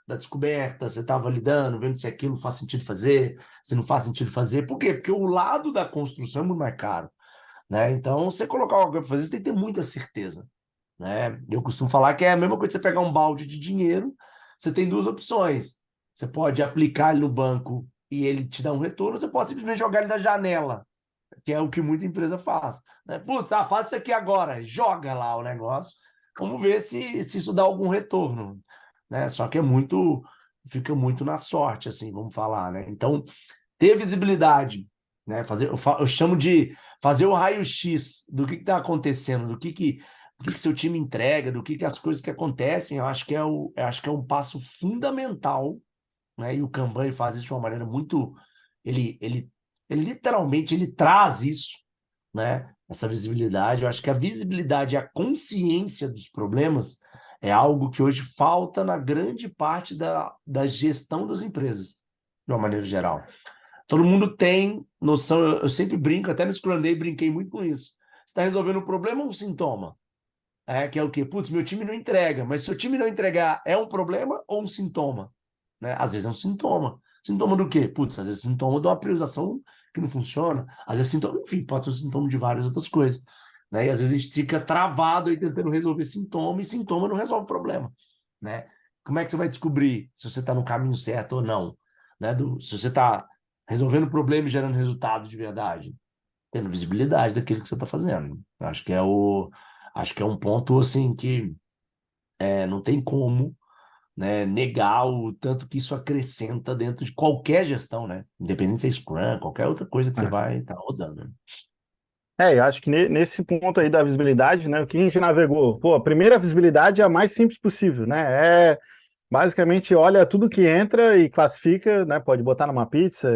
da descoberta, você está validando, vendo se aquilo faz sentido fazer, se não faz sentido fazer. Por quê? Porque o lado da construção é muito mais caro, né? Então, você colocar algo para fazer, você tem que ter muita certeza, né? Eu costumo falar que é a mesma coisa que você pegar um balde de dinheiro, você tem duas opções. Você pode aplicar ele no banco e ele te dá um retorno, você pode simplesmente jogar ele na janela, que é o que muita empresa faz, né? Putz, faz isso aqui agora, joga lá o negócio, vamos ver se isso dá algum retorno, né? Só que fica muito na sorte, assim, vamos falar, né? Então, ter visibilidade, né? Eu chamo de fazer o raio-x do que está acontecendo, do que seu time entrega, do que as coisas que acontecem, eu acho que é um passo fundamental, né? E o Kanban faz isso de uma maneira muito, ele literalmente ele traz isso, né? Essa visibilidade. Eu acho que a visibilidade e a consciência dos problemas é algo que hoje falta na grande parte da gestão das empresas, de uma maneira geral. Todo mundo tem noção, eu sempre brinco, até no Scrum Day brinquei muito com isso. Você está resolvendo um problema ou um sintoma? Que é o quê? Putz, meu time não entrega, mas se o time não entregar, é um problema ou um sintoma? Né? Às vezes é um sintoma. Sintoma do quê? Putz, às vezes é sintoma de uma priorização que não funciona, às vezes é sintoma, enfim, pode ser um sintoma de várias outras coisas. Né? E às vezes a gente fica travado aí tentando resolver sintoma, e sintoma não resolve o problema. Né? Como é que você vai descobrir se você está no caminho certo ou não? Né? Se você está resolvendo o problema e gerando resultado de verdade? Tendo visibilidade daquilo que você está fazendo. Acho que é um ponto assim que não tem como, né, negar o tanto que isso acrescenta dentro de qualquer gestão, né? Independente se é Scrum, qualquer outra coisa que você vai estar rodando. Né? Eu acho que nesse ponto aí da visibilidade, né, o que a gente navegou? Pô, a primeira visibilidade é a mais simples possível, né? Basicamente olha tudo que entra e classifica, né? Pode botar numa pizza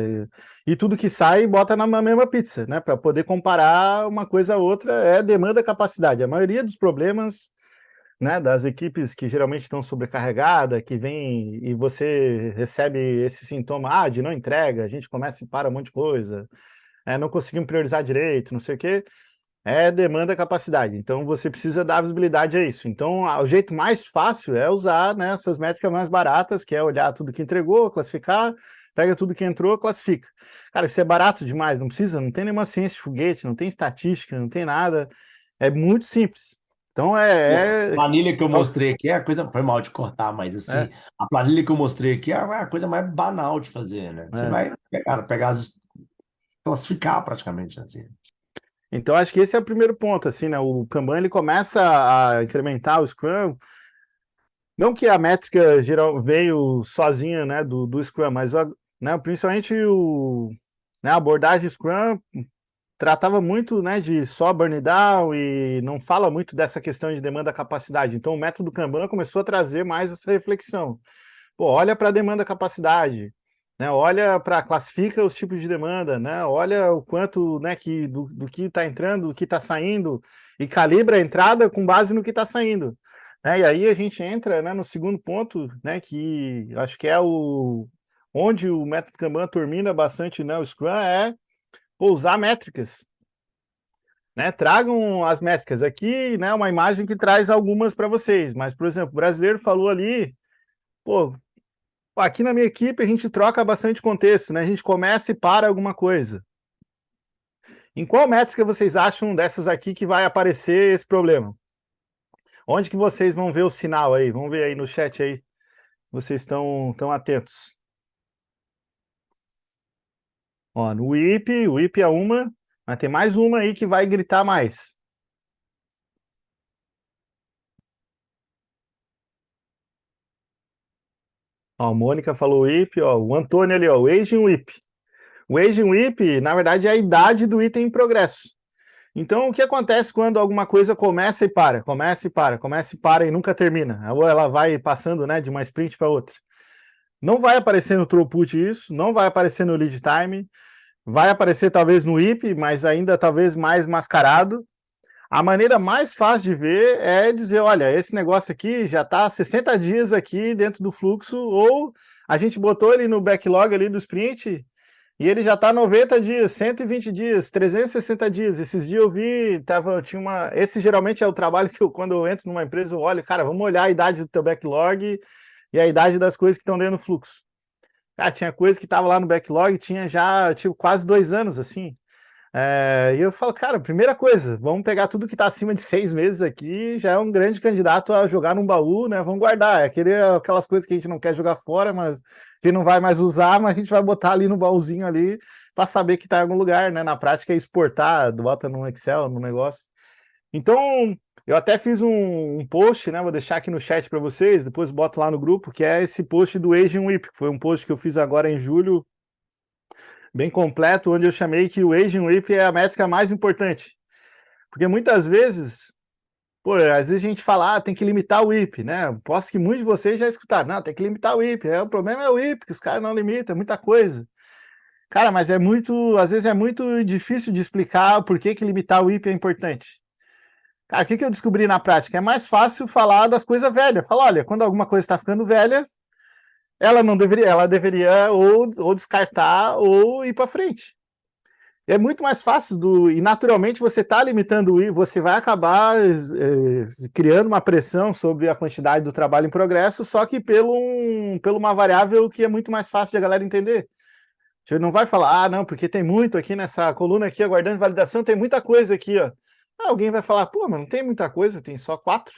e tudo que sai bota na mesma pizza, né? Para poder comparar uma coisa a outra demanda capacidade. A maioria dos problemas, né, das equipes que geralmente estão sobrecarregadas, que vem e você recebe esse sintoma de não entrega, a gente começa e para um monte de coisa, não conseguimos priorizar direito, não sei o quê, demanda capacidade. Então você precisa dar visibilidade a isso. Então o jeito mais fácil é usar, né, essas métricas mais baratas, que é olhar tudo que entregou, classificar, pega tudo que entrou, classifica. Cara, isso é barato demais, não precisa, não tem nenhuma ciência de foguete, não tem estatística, não tem nada. É muito simples. Então A planilha que eu mostrei aqui é a coisa. Foi mal de cortar, mas assim, é, a planilha que eu mostrei aqui é a coisa mais banal de fazer, né? Você é. vai classificar praticamente, assim. Então acho que esse é o primeiro ponto, assim, né? O Kanban ele começa a incrementar o Scrum. Não que a métrica geral veio sozinha, né, do Scrum, mas né, principalmente a abordagem Scrum tratava muito, né, de só burn down e não fala muito dessa questão de demanda capacidade. Então o método Kanban começou a trazer mais essa reflexão. Pô, olha para a demanda capacidade, né? Olha para classifica os tipos de demanda, né? Olha o quanto, né, do que está entrando, do que está saindo e calibra a entrada com base no que está saindo. Né? E aí a gente entra, né, no segundo ponto, né, que acho que é onde o método Kanban termina bastante, né, o Scrum usar métricas. Né, tragam as métricas aqui, né, uma imagem que traz algumas para vocês, mas, por exemplo, o brasileiro falou ali, pô, aqui na minha equipe a gente troca bastante contexto, né? A gente começa e para alguma coisa. Em qual métrica vocês acham dessas aqui que vai aparecer esse problema? Onde que vocês vão ver o sinal aí? Vamos ver aí no chat aí. Vocês estão atentos. Ó, no o IP é uma, mas tem mais uma aí que vai gritar mais. Ó, a Mônica falou o IP, ó, o Antônio ali, ó, o Aging WIP. O Aging WIP, na verdade, é a idade do item em progresso. Então, o que acontece quando alguma coisa começa e para, começa e para, começa e para e nunca termina? Ou ela vai passando, né, de uma sprint para outra. Não vai aparecer no throughput isso, não vai aparecer no lead time, vai aparecer talvez no IP, mas ainda talvez mais mascarado. A maneira mais fácil de ver é dizer, olha, esse negócio aqui já está 60 dias aqui dentro do fluxo, ou a gente botou ele no backlog ali do sprint E ele já está 90 dias, 120 dias, 360 dias. Esses dias eu vi, tinha uma. Esse geralmente é o trabalho que eu, quando eu entro numa empresa, eu olho, cara, vamos olhar a idade do teu backlog e a idade das coisas que estão dentro do fluxo. Cara, tinha coisa que estava lá no backlog, tinha já tipo, quase 2 anos, assim. E eu falo, cara, primeira coisa, vamos pegar tudo que está acima de 6 meses aqui, já é um grande candidato a jogar num baú, né? Vamos guardar. Aquelas coisas que a gente não quer jogar fora, mas que não vai mais usar, mas a gente vai botar ali no baúzinho ali para saber que está em algum lugar, né? Na prática é exportar, bota no Excel, no negócio. Então, eu até fiz um post, né? Vou deixar aqui no chat para vocês, depois boto lá no grupo, que é esse post do Asian Week, que foi um post que eu fiz agora em julho, bem completo, onde eu chamei que o Asian Week é a métrica mais importante. Porque muitas vezes, pô, às vezes a gente fala, tem que limitar o IP, né? Posso que muitos de vocês já escutaram, não, tem que limitar o IP. O problema é o IP, que os caras não limitam, é muita coisa. Cara, mas às vezes é muito difícil de explicar por que limitar o IP é importante. Cara, o que eu descobri na prática? É mais fácil falar das coisas velhas. Falar, olha, quando alguma coisa está ficando velha, ela deveria ou descartar ou ir para frente. É muito mais fácil e naturalmente você está limitando o você vai acabar criando uma pressão sobre a quantidade do trabalho em progresso, só que pelo uma variável que é muito mais fácil de a galera entender. Você não vai falar, não, porque tem muito aqui nessa coluna aqui, aguardando validação, tem muita coisa aqui, ó. Alguém vai falar, pô, mas não tem muita coisa, tem só 4,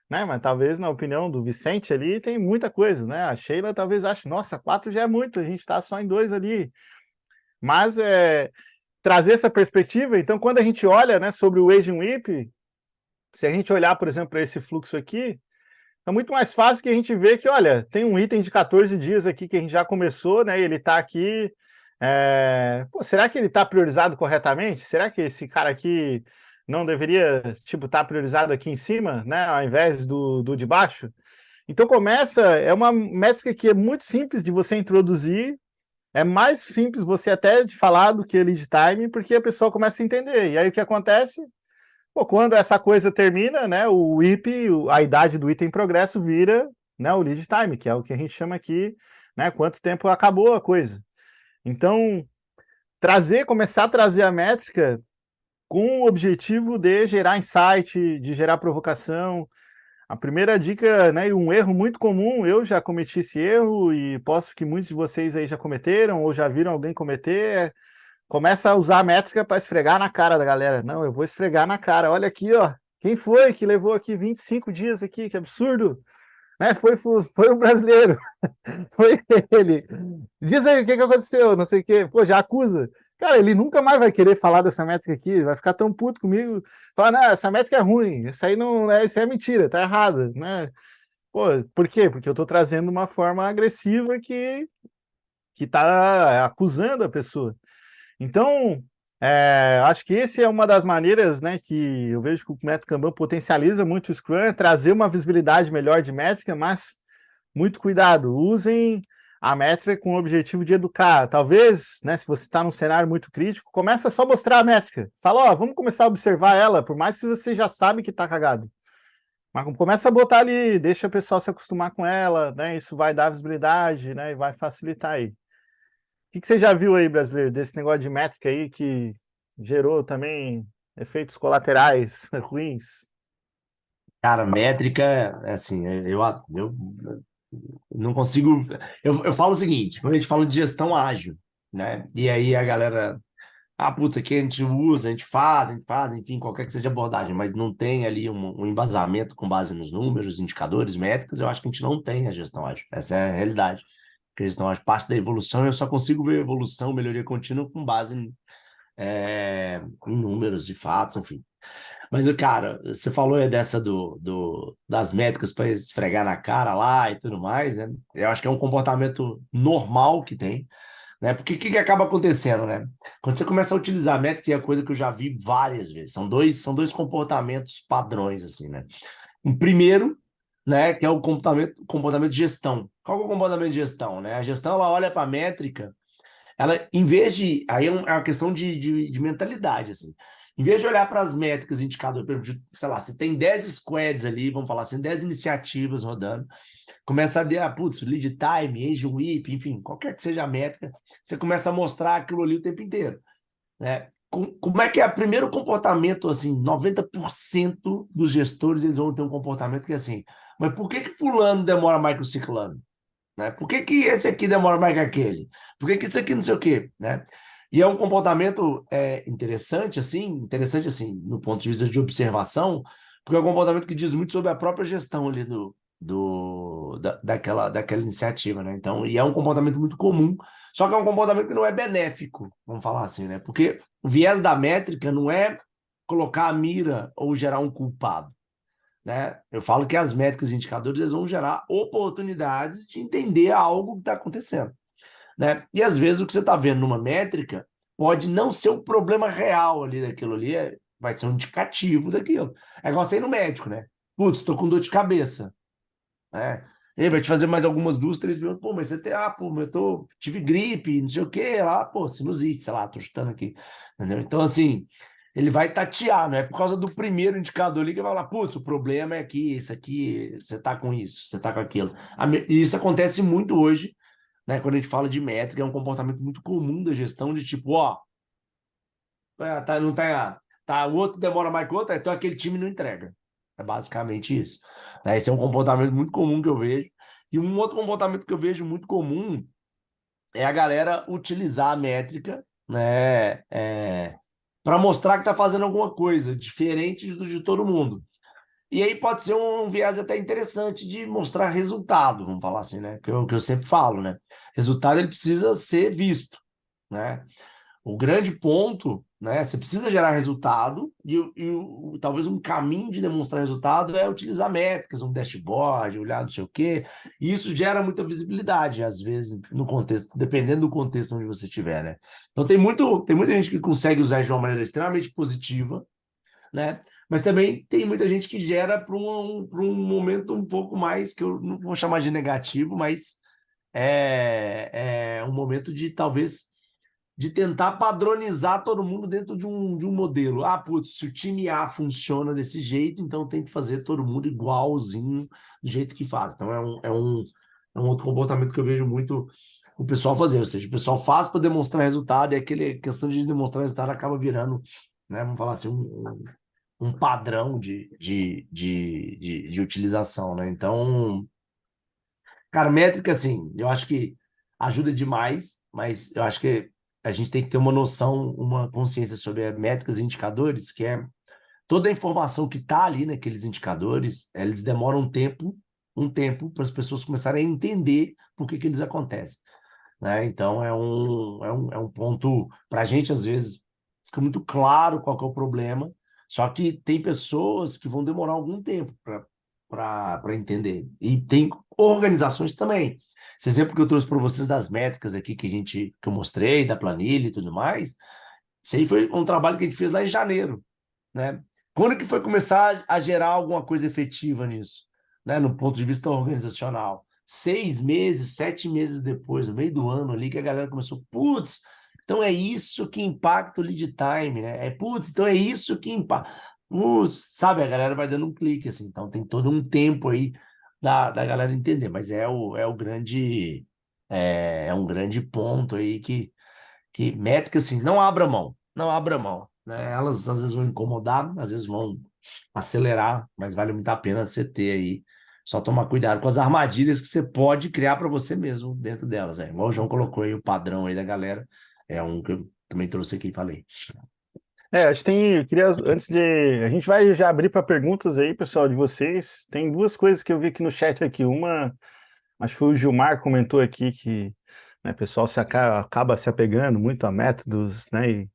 né? Mas talvez na opinião do Vicente ali tem muita coisa, né? A Sheila talvez ache, nossa, 4 já é muito, a gente está só em 2 ali. Mas trazer essa perspectiva, então quando a gente olha, né, sobre o Asian WIP, se a gente olhar, por exemplo, para esse fluxo aqui, é muito mais fácil que a gente ver que, olha, tem um item de 14 dias aqui que a gente já começou, né, e ele está aqui, será que ele está priorizado corretamente? Será que esse cara aqui não deveria, tipo, estar priorizado aqui em cima, né, ao invés do de baixo? Então é uma métrica que é muito simples de você introduzir, é mais simples você até de falar do que lead time, porque a pessoa começa a entender. E aí o que acontece? Pô, quando essa coisa termina, né, o IP, a idade do item em progresso vira, né, o lead time, que é o que a gente chama aqui, né, quanto tempo acabou a coisa. Então, começar a trazer a métrica com o objetivo de gerar insight, de gerar provocação. A primeira dica, né, e um erro muito comum, eu já cometi esse erro e posso que muitos de vocês aí já cometeram ou já viram alguém cometer, começa a usar a métrica para esfregar na cara da galera. Não, eu vou esfregar na cara. Olha aqui, ó. Quem foi que levou aqui 25 dias aqui? Que absurdo. Né? Foi o brasileiro. Foi ele. Diz aí o que aconteceu, não sei o quê. Pô, já acusa. Cara, ele nunca mais vai querer falar dessa métrica aqui, vai ficar tão puto comigo. Falar, não, essa métrica é ruim, isso aí não isso aí é mentira, tá errado, né? Pô, por quê? Porque eu tô trazendo uma forma agressiva que tá acusando a pessoa. Então, acho que essa é uma das maneiras, né, que eu vejo que o método Kanban potencializa muito o Scrum, é trazer uma visibilidade melhor de métrica, mas muito cuidado, usem a métrica com o objetivo de educar. Talvez, né, se você está num cenário muito crítico, começa só a mostrar a métrica. Fala, ó, vamos começar a observar ela, por mais que você já sabe que está cagado. Mas começa a botar ali, deixa o pessoal se acostumar com ela, né? Isso vai dar visibilidade, né? E vai facilitar aí. O que você já viu aí, brasileiro, desse negócio de métrica aí que gerou também efeitos colaterais ruins? Cara, métrica, assim, eu não consigo. Eu falo o seguinte: quando a gente fala de gestão ágil, né? E aí a galera, putz, aqui a gente usa, a gente faz, enfim, qualquer que seja a abordagem, mas não tem ali um embasamento com base nos números, indicadores, métricas, eu acho que a gente não tem a gestão ágil. Essa é a realidade. Porque a gestão ágil, parte da evolução, eu só consigo ver evolução, melhoria contínua com base em números e fatos, enfim. Mas, cara, você falou dessa das métricas para esfregar na cara lá e tudo mais, né? Eu acho que é um comportamento normal que tem, né? Porque o que acaba acontecendo, né? Quando você começa a utilizar a métrica, é a coisa que eu já vi várias vezes. São dois comportamentos padrões, assim, né? O primeiro, né, que é o comportamento de gestão. Qual que é o comportamento de gestão, né? A gestão, ela olha para a métrica, ela, em vez de... Aí é uma questão de mentalidade, assim. Em vez de olhar para as métricas, indicadores, sei lá, você tem 10 squads ali, vamos falar assim, 10 iniciativas rodando, começa a ver, putz, lead time, age WIP, enfim, qualquer que seja a métrica, você começa a mostrar aquilo ali o tempo inteiro, né? Como é que é o primeiro comportamento, assim, 90% dos gestores eles vão ter um comportamento que é assim, mas por que fulano demora mais que o ciclano? Né? Por que esse aqui demora mais que aquele? Por que isso aqui não sei o quê? Né? E é um comportamento interessante assim, no ponto de vista de observação, porque é um comportamento que diz muito sobre a própria gestão ali daquela iniciativa, né? Então, e é um comportamento muito comum, só que é um comportamento que não é benéfico, vamos falar assim, né? Porque o viés da métrica não é colocar a mira ou gerar um culpado, né? Eu falo que as métricas e indicadores eles vão gerar oportunidades de entender algo que está acontecendo, né? E às vezes o que você está vendo numa métrica pode não ser o problema real ali daquilo ali, vai ser um indicativo daquilo. É igual você ir no médico, né? Putz, estou com dor de cabeça, né? Ele vai te fazer mais algumas 2, 3 perguntas. Pô, mas você tem, pô, tive gripe, não sei o quê, lá, pô, sinusite, sei lá, tô chutando aqui. Entendeu? Então, assim, ele vai tatear, não é por causa do primeiro indicador ali que vai falar, putz, o problema é que isso aqui, você tá com isso, você tá com aquilo. E isso acontece muito hoje, né? Quando a gente fala de métrica, é um comportamento muito comum da gestão, de tipo, ó, não tá, o outro demora mais que o outro, então aquele time não entrega. É basicamente isso. Né? Esse é um comportamento muito comum que eu vejo. E um outro comportamento que eu vejo muito comum é a galera utilizar a métrica, né, para mostrar que está fazendo alguma coisa diferente de todo mundo. E aí pode ser um viés até interessante de mostrar resultado, vamos falar assim, né? Que eu sempre falo, né? Resultado ele precisa ser visto, né? O grande ponto, né? Você precisa gerar resultado e talvez um caminho de demonstrar resultado é utilizar métricas, um dashboard, olhar não sei o quê. E isso gera muita visibilidade, às vezes, no contexto, dependendo do contexto onde você estiver, né? Então tem muita gente que consegue usar de uma maneira extremamente positiva, né? Mas também tem muita gente que gera para um momento um pouco mais, que eu não vou chamar de negativo, mas é um momento de talvez de tentar padronizar todo mundo dentro de um modelo. Putz, se o time A funciona desse jeito, então tem que fazer todo mundo igualzinho do jeito que faz. Então é um outro comportamento que eu vejo muito o pessoal fazer, ou seja, o pessoal faz para demonstrar resultado e aquele questão de demonstrar resultado acaba virando, né, vamos falar assim, um padrão de utilização, né? Então, cara, métrica, assim, eu acho que ajuda demais, mas eu acho que a gente tem que ter uma noção, uma consciência sobre métricas e indicadores, que é toda a informação que está ali naqueles indicadores, eles demoram um tempo para as pessoas começarem a entender por que eles acontecem, né? Então, é um ponto, para a gente, às vezes, fica muito claro qual que é o problema, só que tem pessoas que vão demorar algum tempo para entender. E tem organizações também. Esse exemplo que eu trouxe para vocês das métricas aqui que eu mostrei, da planilha e tudo mais, isso aí foi um trabalho que a gente fez lá em janeiro, né? Quando que foi começar a gerar alguma coisa efetiva nisso, né? No ponto de vista organizacional. 6 meses, 7 meses depois, no meio do ano ali, que a galera começou, putz, então é isso que impacta o lead time, né? Putz, então é isso que impacta. Sabe, a galera vai dando um clique, assim, então tem todo um tempo aí da galera entender, mas é o grande, é um grande ponto aí que métrica, assim, não abra mão, não abra mão, né? Elas às vezes vão incomodar, às vezes vão acelerar, mas vale muito a pena você ter aí. Só tomar cuidado com as armadilhas que você pode criar para você mesmo dentro delas. Igual o João colocou aí o padrão aí da galera, é um que eu também trouxe aqui e falei. Acho que eu queria, antes de, a gente vai já abrir para perguntas aí, pessoal, de vocês. Tem duas coisas que eu vi aqui no chat aqui. Uma, acho que foi o Gilmar comentou aqui que, né, o pessoal acaba se apegando muito a métodos, né?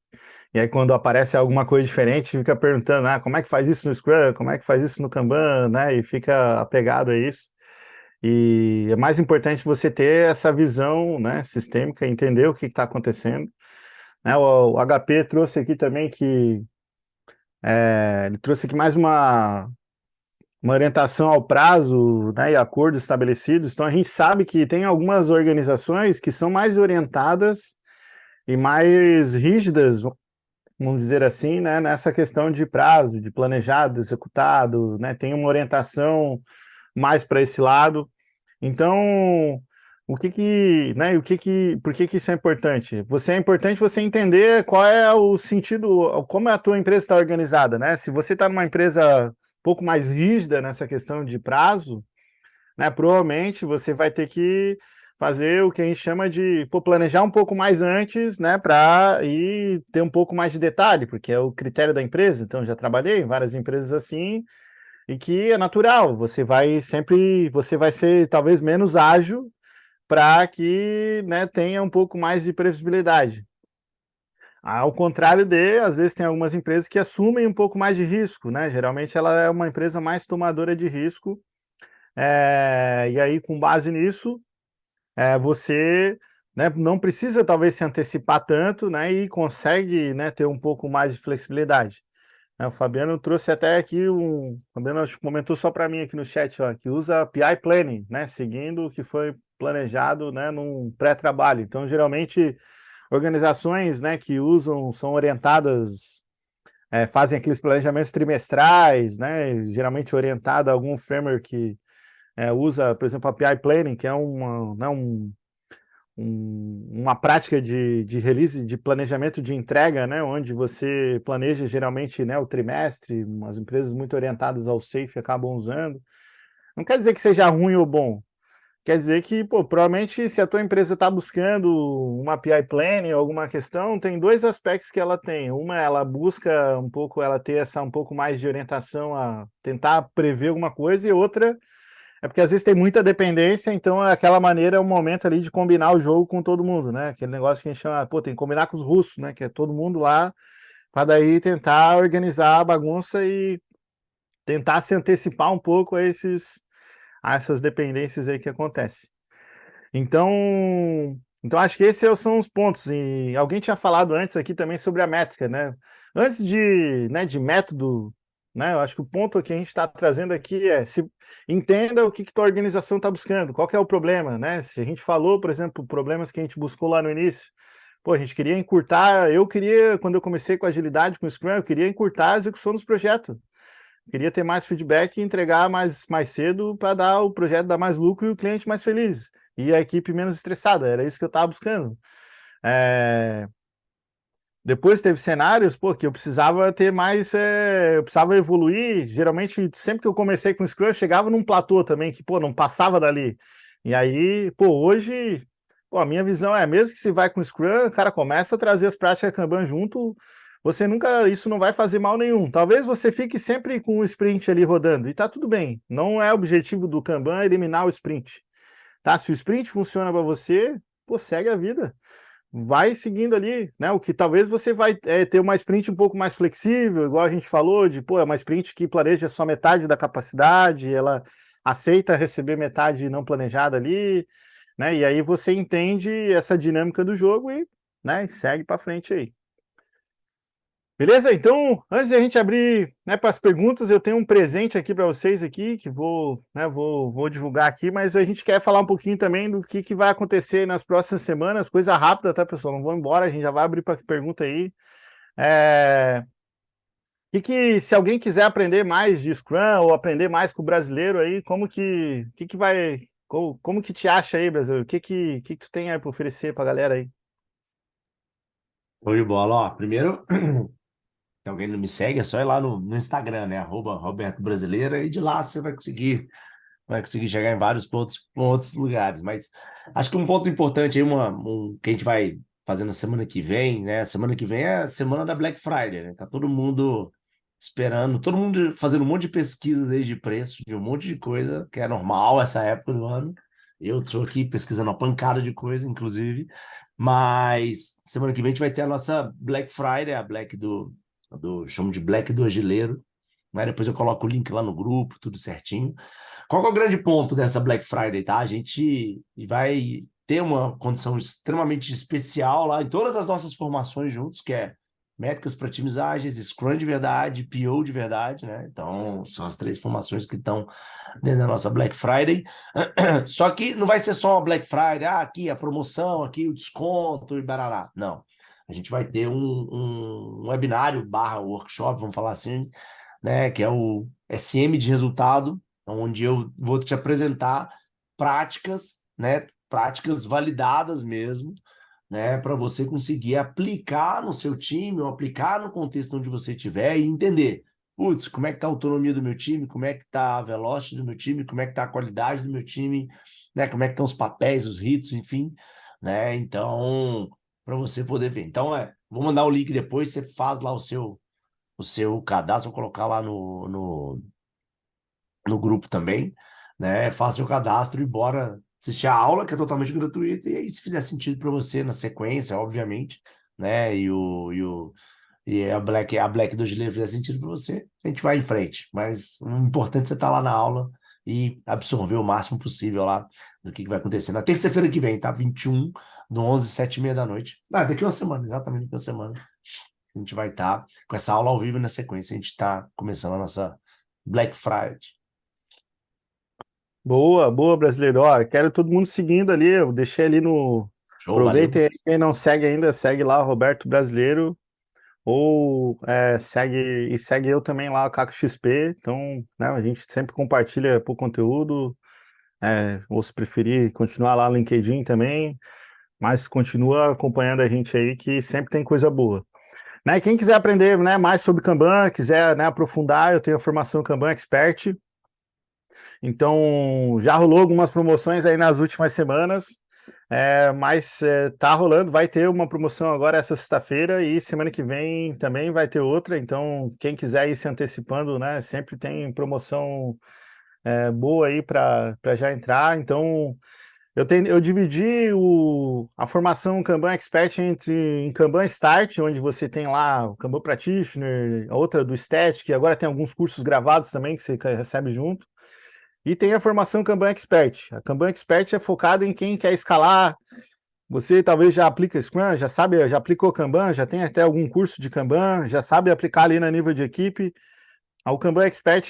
E aí quando aparece alguma coisa diferente, fica perguntando, como é que faz isso no Scrum? Como é que faz isso no Kanban, né? E fica apegado a isso. E é mais importante você ter essa visão, né, sistêmica, entender o que está acontecendo. Né, o HP trouxe aqui também que ele trouxe aqui mais uma orientação ao prazo, né, e acordos estabelecidos. Então a gente sabe que tem algumas organizações que são mais orientadas e mais rígidas, vamos dizer assim, né, nessa questão de prazo, de planejado, executado, né, tem uma orientação mais para esse lado. Então, por que que isso é importante? É importante você entender qual é o sentido, como a tua empresa está organizada, né? Se você está numa empresa um pouco mais rígida nessa questão de prazo, né, provavelmente você vai ter que fazer o que a gente chama de planejar um pouco mais antes, né, para ir ter um pouco mais de detalhe, porque é o critério da empresa. Então, já trabalhei em várias empresas assim, e que é natural, você vai ser talvez menos ágil para que, né, tenha um pouco mais de previsibilidade. Ao contrário às vezes tem algumas empresas que assumem um pouco mais de risco, né? Geralmente ela é uma empresa mais tomadora de risco, e aí com base nisso, você, né, não precisa talvez se antecipar tanto, né, e consegue, né, ter um pouco mais de flexibilidade. O Fabiano trouxe até aqui o Fabiano acho que comentou só para mim aqui no chat, ó, que usa PI Planning, né, seguindo o que foi planejado, né, num pré-trabalho. Então, geralmente, organizações, né, que usam, são orientadas, fazem aqueles planejamentos trimestrais, né, geralmente orientado a algum framework que usa, por exemplo, a PI Planning, que é uma prática de release, de planejamento de entrega, né, onde você planeja geralmente, né, o trimestre, as empresas muito orientadas ao safe acabam usando. Não quer dizer que seja ruim ou bom, quer dizer que, provavelmente se a tua empresa está buscando uma PI Planning ou alguma questão, tem dois aspectos que ela tem. Uma, ela busca um pouco, ela ter essa um pouco mais de orientação a tentar prever alguma coisa, e outra é porque às vezes tem muita dependência, então aquela maneira é um momento ali de combinar o jogo com todo mundo, né? Aquele negócio que a gente chama, tem que combinar com os russos, né? Que é todo mundo lá, para daí tentar organizar a bagunça e tentar se antecipar um pouco a essas dependências aí que acontecem. Então acho que esses são os pontos. E alguém tinha falado antes aqui também sobre a métrica, né? Antes de método, né? Eu acho que o ponto que a gente está trazendo aqui é se entenda o que tua organização está buscando, qual que é o problema, né? Se a gente falou, por exemplo, problemas que a gente buscou lá no início, a gente queria encurtar, quando eu comecei com agilidade, com Scrum, eu queria encurtar a execução dos projetos. Queria ter mais feedback e entregar mais cedo para dar o projeto dar mais lucro e o cliente mais feliz. E a equipe menos estressada. Era isso que eu estava buscando. É... Depois teve cenários, que eu precisava ter mais, eu precisava evoluir. Geralmente, sempre que eu comecei com Scrum, eu chegava num platô também, que, não passava dali. E aí, hoje, a minha visão é, mesmo que se vai com Scrum, o cara começa a trazer as práticas Kanban junto, isso não vai fazer mal nenhum. Talvez você fique sempre com o sprint ali rodando, e tá tudo bem. Não é objetivo do Kanban eliminar o sprint, tá? Se o sprint funciona para você, segue a vida, vai seguindo ali, né? O que talvez você vai ter uma sprint um pouco mais flexível, igual a gente falou, é uma sprint que planeja só metade da capacidade, ela aceita receber metade não planejada ali, né? E aí você entende essa dinâmica do jogo e, né, segue para frente aí. Beleza? Então, antes de a gente abrir, né, para as perguntas, eu tenho um presente aqui para vocês aqui, que vou divulgar aqui, mas a gente quer falar um pouquinho também do que vai acontecer nas próximas semanas, coisa rápida, tá, pessoal? Não vou embora, a gente já vai abrir para pergunta aí. Se alguém quiser aprender mais de Scrum ou aprender mais com o brasileiro aí, como que te acha aí, Brasil? O que tu tem aí para oferecer para a galera aí? Show de bola. Ó, primeiro, se alguém não me segue, é só ir lá no Instagram, né? @Roberto Brasileira, e de lá você vai conseguir chegar em vários outros lugares. Mas acho que um ponto importante aí, que a gente vai fazer na semana que vem, né? Semana que vem é a semana da Black Friday, né? Tá todo mundo esperando, todo mundo fazendo um monte de pesquisas aí de preço, de um monte de coisa, que é normal essa época do ano. Eu estou aqui pesquisando uma pancada de coisa, inclusive. Mas semana que vem a gente vai ter a nossa Black Friday, a Black chamo de Black do Agileiro, né? Depois eu coloco o link lá no grupo, tudo certinho. Qual que é o grande ponto dessa Black Friday, tá? A gente vai ter uma condição extremamente especial lá em todas as nossas formações juntos, que é métricas para times ágeis, Scrum de verdade, PO de verdade, né? Então, são as três formações que estão dentro da nossa Black Friday. Só que não vai ser só uma Black Friday, aqui a promoção, aqui o desconto e barará. Não. A gente vai ter um webinário / workshop, vamos falar assim, né? Que é o SM de resultado, onde eu vou te apresentar práticas, né? Práticas validadas mesmo, né? Para você conseguir aplicar no seu time ou aplicar no contexto onde você estiver e entender, putz, como é que está a autonomia do meu time, como é que está a velocity do meu time, como é que está a qualidade do meu time, né? Como é que estão os papéis, os ritos, enfim, né? Então, para você poder ver. Então, vou mandar o link depois, você faz lá o seu cadastro, vou colocar lá no grupo também, né? Faça seu cadastro e bora assistir a aula, que é totalmente gratuita, e aí, se fizer sentido para você na sequência, obviamente, né? E a Black do Gilead fizer sentido para você, a gente vai em frente. Mas o importante é você estar lá na aula e absorver o máximo possível lá do que vai acontecer. Na terça-feira que vem, tá? 21, no 11, 7h30 da noite. Daqui a uma semana, exatamente daqui a uma semana. A gente vai estar com essa aula ao vivo na sequência. A gente está começando a nossa Black Friday. Boa, boa, brasileiro. Ó, quero todo mundo seguindo ali. Eu deixei ali no. Show, valeu. Aproveitem aí, quem não segue ainda, segue lá, Roberto Brasileiro. Ou segue eu também lá, o Caco XP. Então, né, a gente sempre compartilha por conteúdo. Ou se preferir, continuar lá no LinkedIn também. Mas continua acompanhando a gente aí, que sempre tem coisa boa. Né, quem quiser aprender, né, mais sobre Kanban, quiser, né, aprofundar, eu tenho a formação Kanban Expert. Então, já rolou algumas promoções aí nas últimas semanas, mas tá rolando, vai ter uma promoção agora essa sexta-feira e semana que vem também vai ter outra. Então, quem quiser ir se antecipando, né, sempre tem promoção boa aí para já entrar. Então, eu dividi a formação Kanban Expert em Kanban Start, onde você tem lá o Kanban Practitioner, a outra do Static, que agora tem alguns cursos gravados também que você recebe junto. E tem a formação Kanban Expert. A Kanban Expert é focada em quem quer escalar. Você talvez já aplica Scrum, já sabe, já aplicou Kanban, já tem até algum curso de Kanban, já sabe aplicar ali no nível de equipe. O Kanban Expert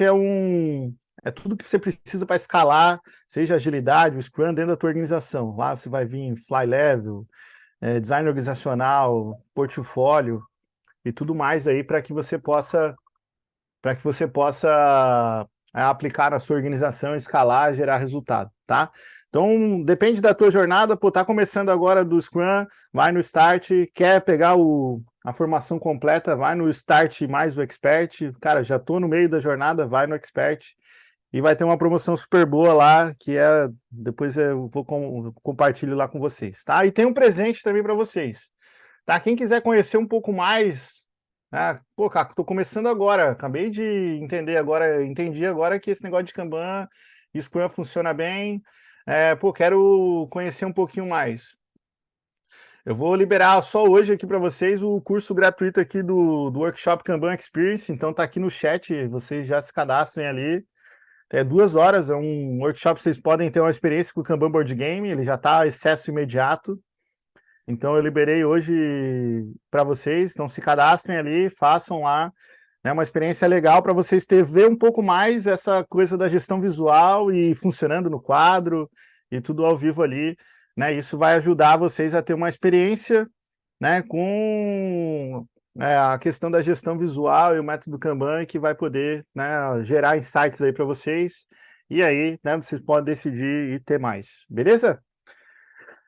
é tudo que você precisa para escalar, seja agilidade, o Scrum dentro da tua organização. Lá você vai vir Fly Level, design organizacional, portfólio e tudo mais aí para que você possa aplicar na sua organização, escalar, gerar resultado, tá? Então, depende da tua jornada, tá começando agora do Scrum, vai no Start, quer pegar a formação completa, vai no Start mais o Expert, cara, já tô no meio da jornada, vai no Expert, e vai ter uma promoção super boa lá, depois eu vou compartilho lá com vocês, tá? E tem um presente também para vocês, tá? Quem quiser conhecer um pouco mais, pô, Caco, tô começando agora, acabei de entender agora, entendi agora que esse negócio de Kanban e Scrum funciona bem, pô, quero conhecer um pouquinho mais. Eu vou liberar só hoje aqui para vocês o curso gratuito aqui do Workshop Kanban Experience, então tá aqui no chat, vocês já se cadastrem ali. É 2 horas, é um workshop, vocês podem ter uma experiência com o Kanban Board Game, ele já está acesso imediato. Então eu liberei hoje para vocês, então se cadastrem ali, façam lá, né, uma experiência legal para vocês ver um pouco mais essa coisa da gestão visual e funcionando no quadro e tudo ao vivo ali, né? Isso vai ajudar vocês a ter uma experiência, né, com a questão da gestão visual e o método Kanban que vai poder, né, gerar insights aí para vocês e aí, né, vocês podem decidir e ter mais, beleza?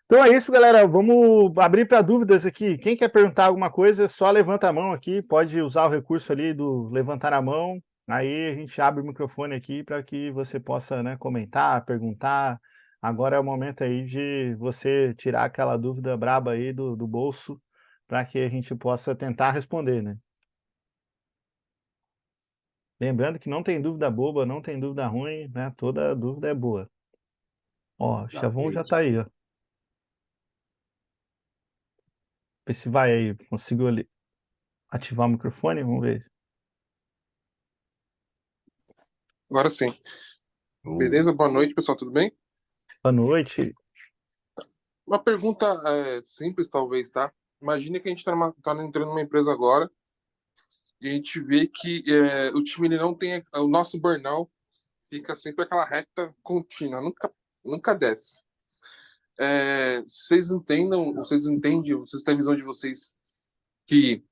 Então é isso, galera. Vamos abrir para dúvidas aqui. Quem quer perguntar alguma coisa, só levanta a mão aqui. Pode usar o recurso ali do levantar a mão. Aí a gente abre o microfone aqui para que você possa, né, comentar, perguntar. Agora é o momento aí de você tirar aquela dúvida braba aí do bolso para que a gente possa tentar responder, né? Lembrando que não tem dúvida boba, não tem dúvida ruim, né? Toda dúvida é boa. Ó, o Chavão já está aí, ó. Vê se vai aí, consigo ali ativar o microfone, vamos ver. Agora sim. Uh, Beleza? Boa noite, pessoal. Tudo bem? Boa noite. Uma pergunta simples, talvez, tá? Imagine que a gente tá entrando numa empresa agora e a gente vê que o time ele não tem. O nosso burnout fica sempre aquela reta contínua, nunca desce. Vocês entendem, vocês têm a visão de vocês que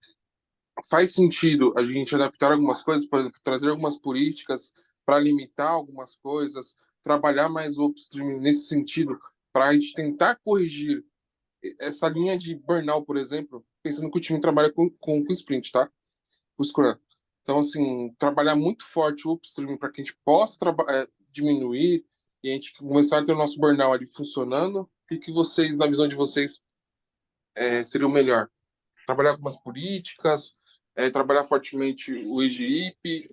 faz sentido a gente adaptar algumas coisas, por exemplo, trazer algumas políticas para limitar algumas coisas, trabalhar mais o upstream nesse sentido, para a gente tentar corrigir essa linha de burnout, por exemplo, pensando que o time trabalha com sprint, tá? O Scrum. Então, assim, trabalhar muito forte o upstream para que a gente possa diminuir e a gente começar a ter o nosso burnout ali funcionando. O que vocês, na visão de vocês, seria o melhor? Trabalhar com umas políticas, trabalhar fortemente o EGIP.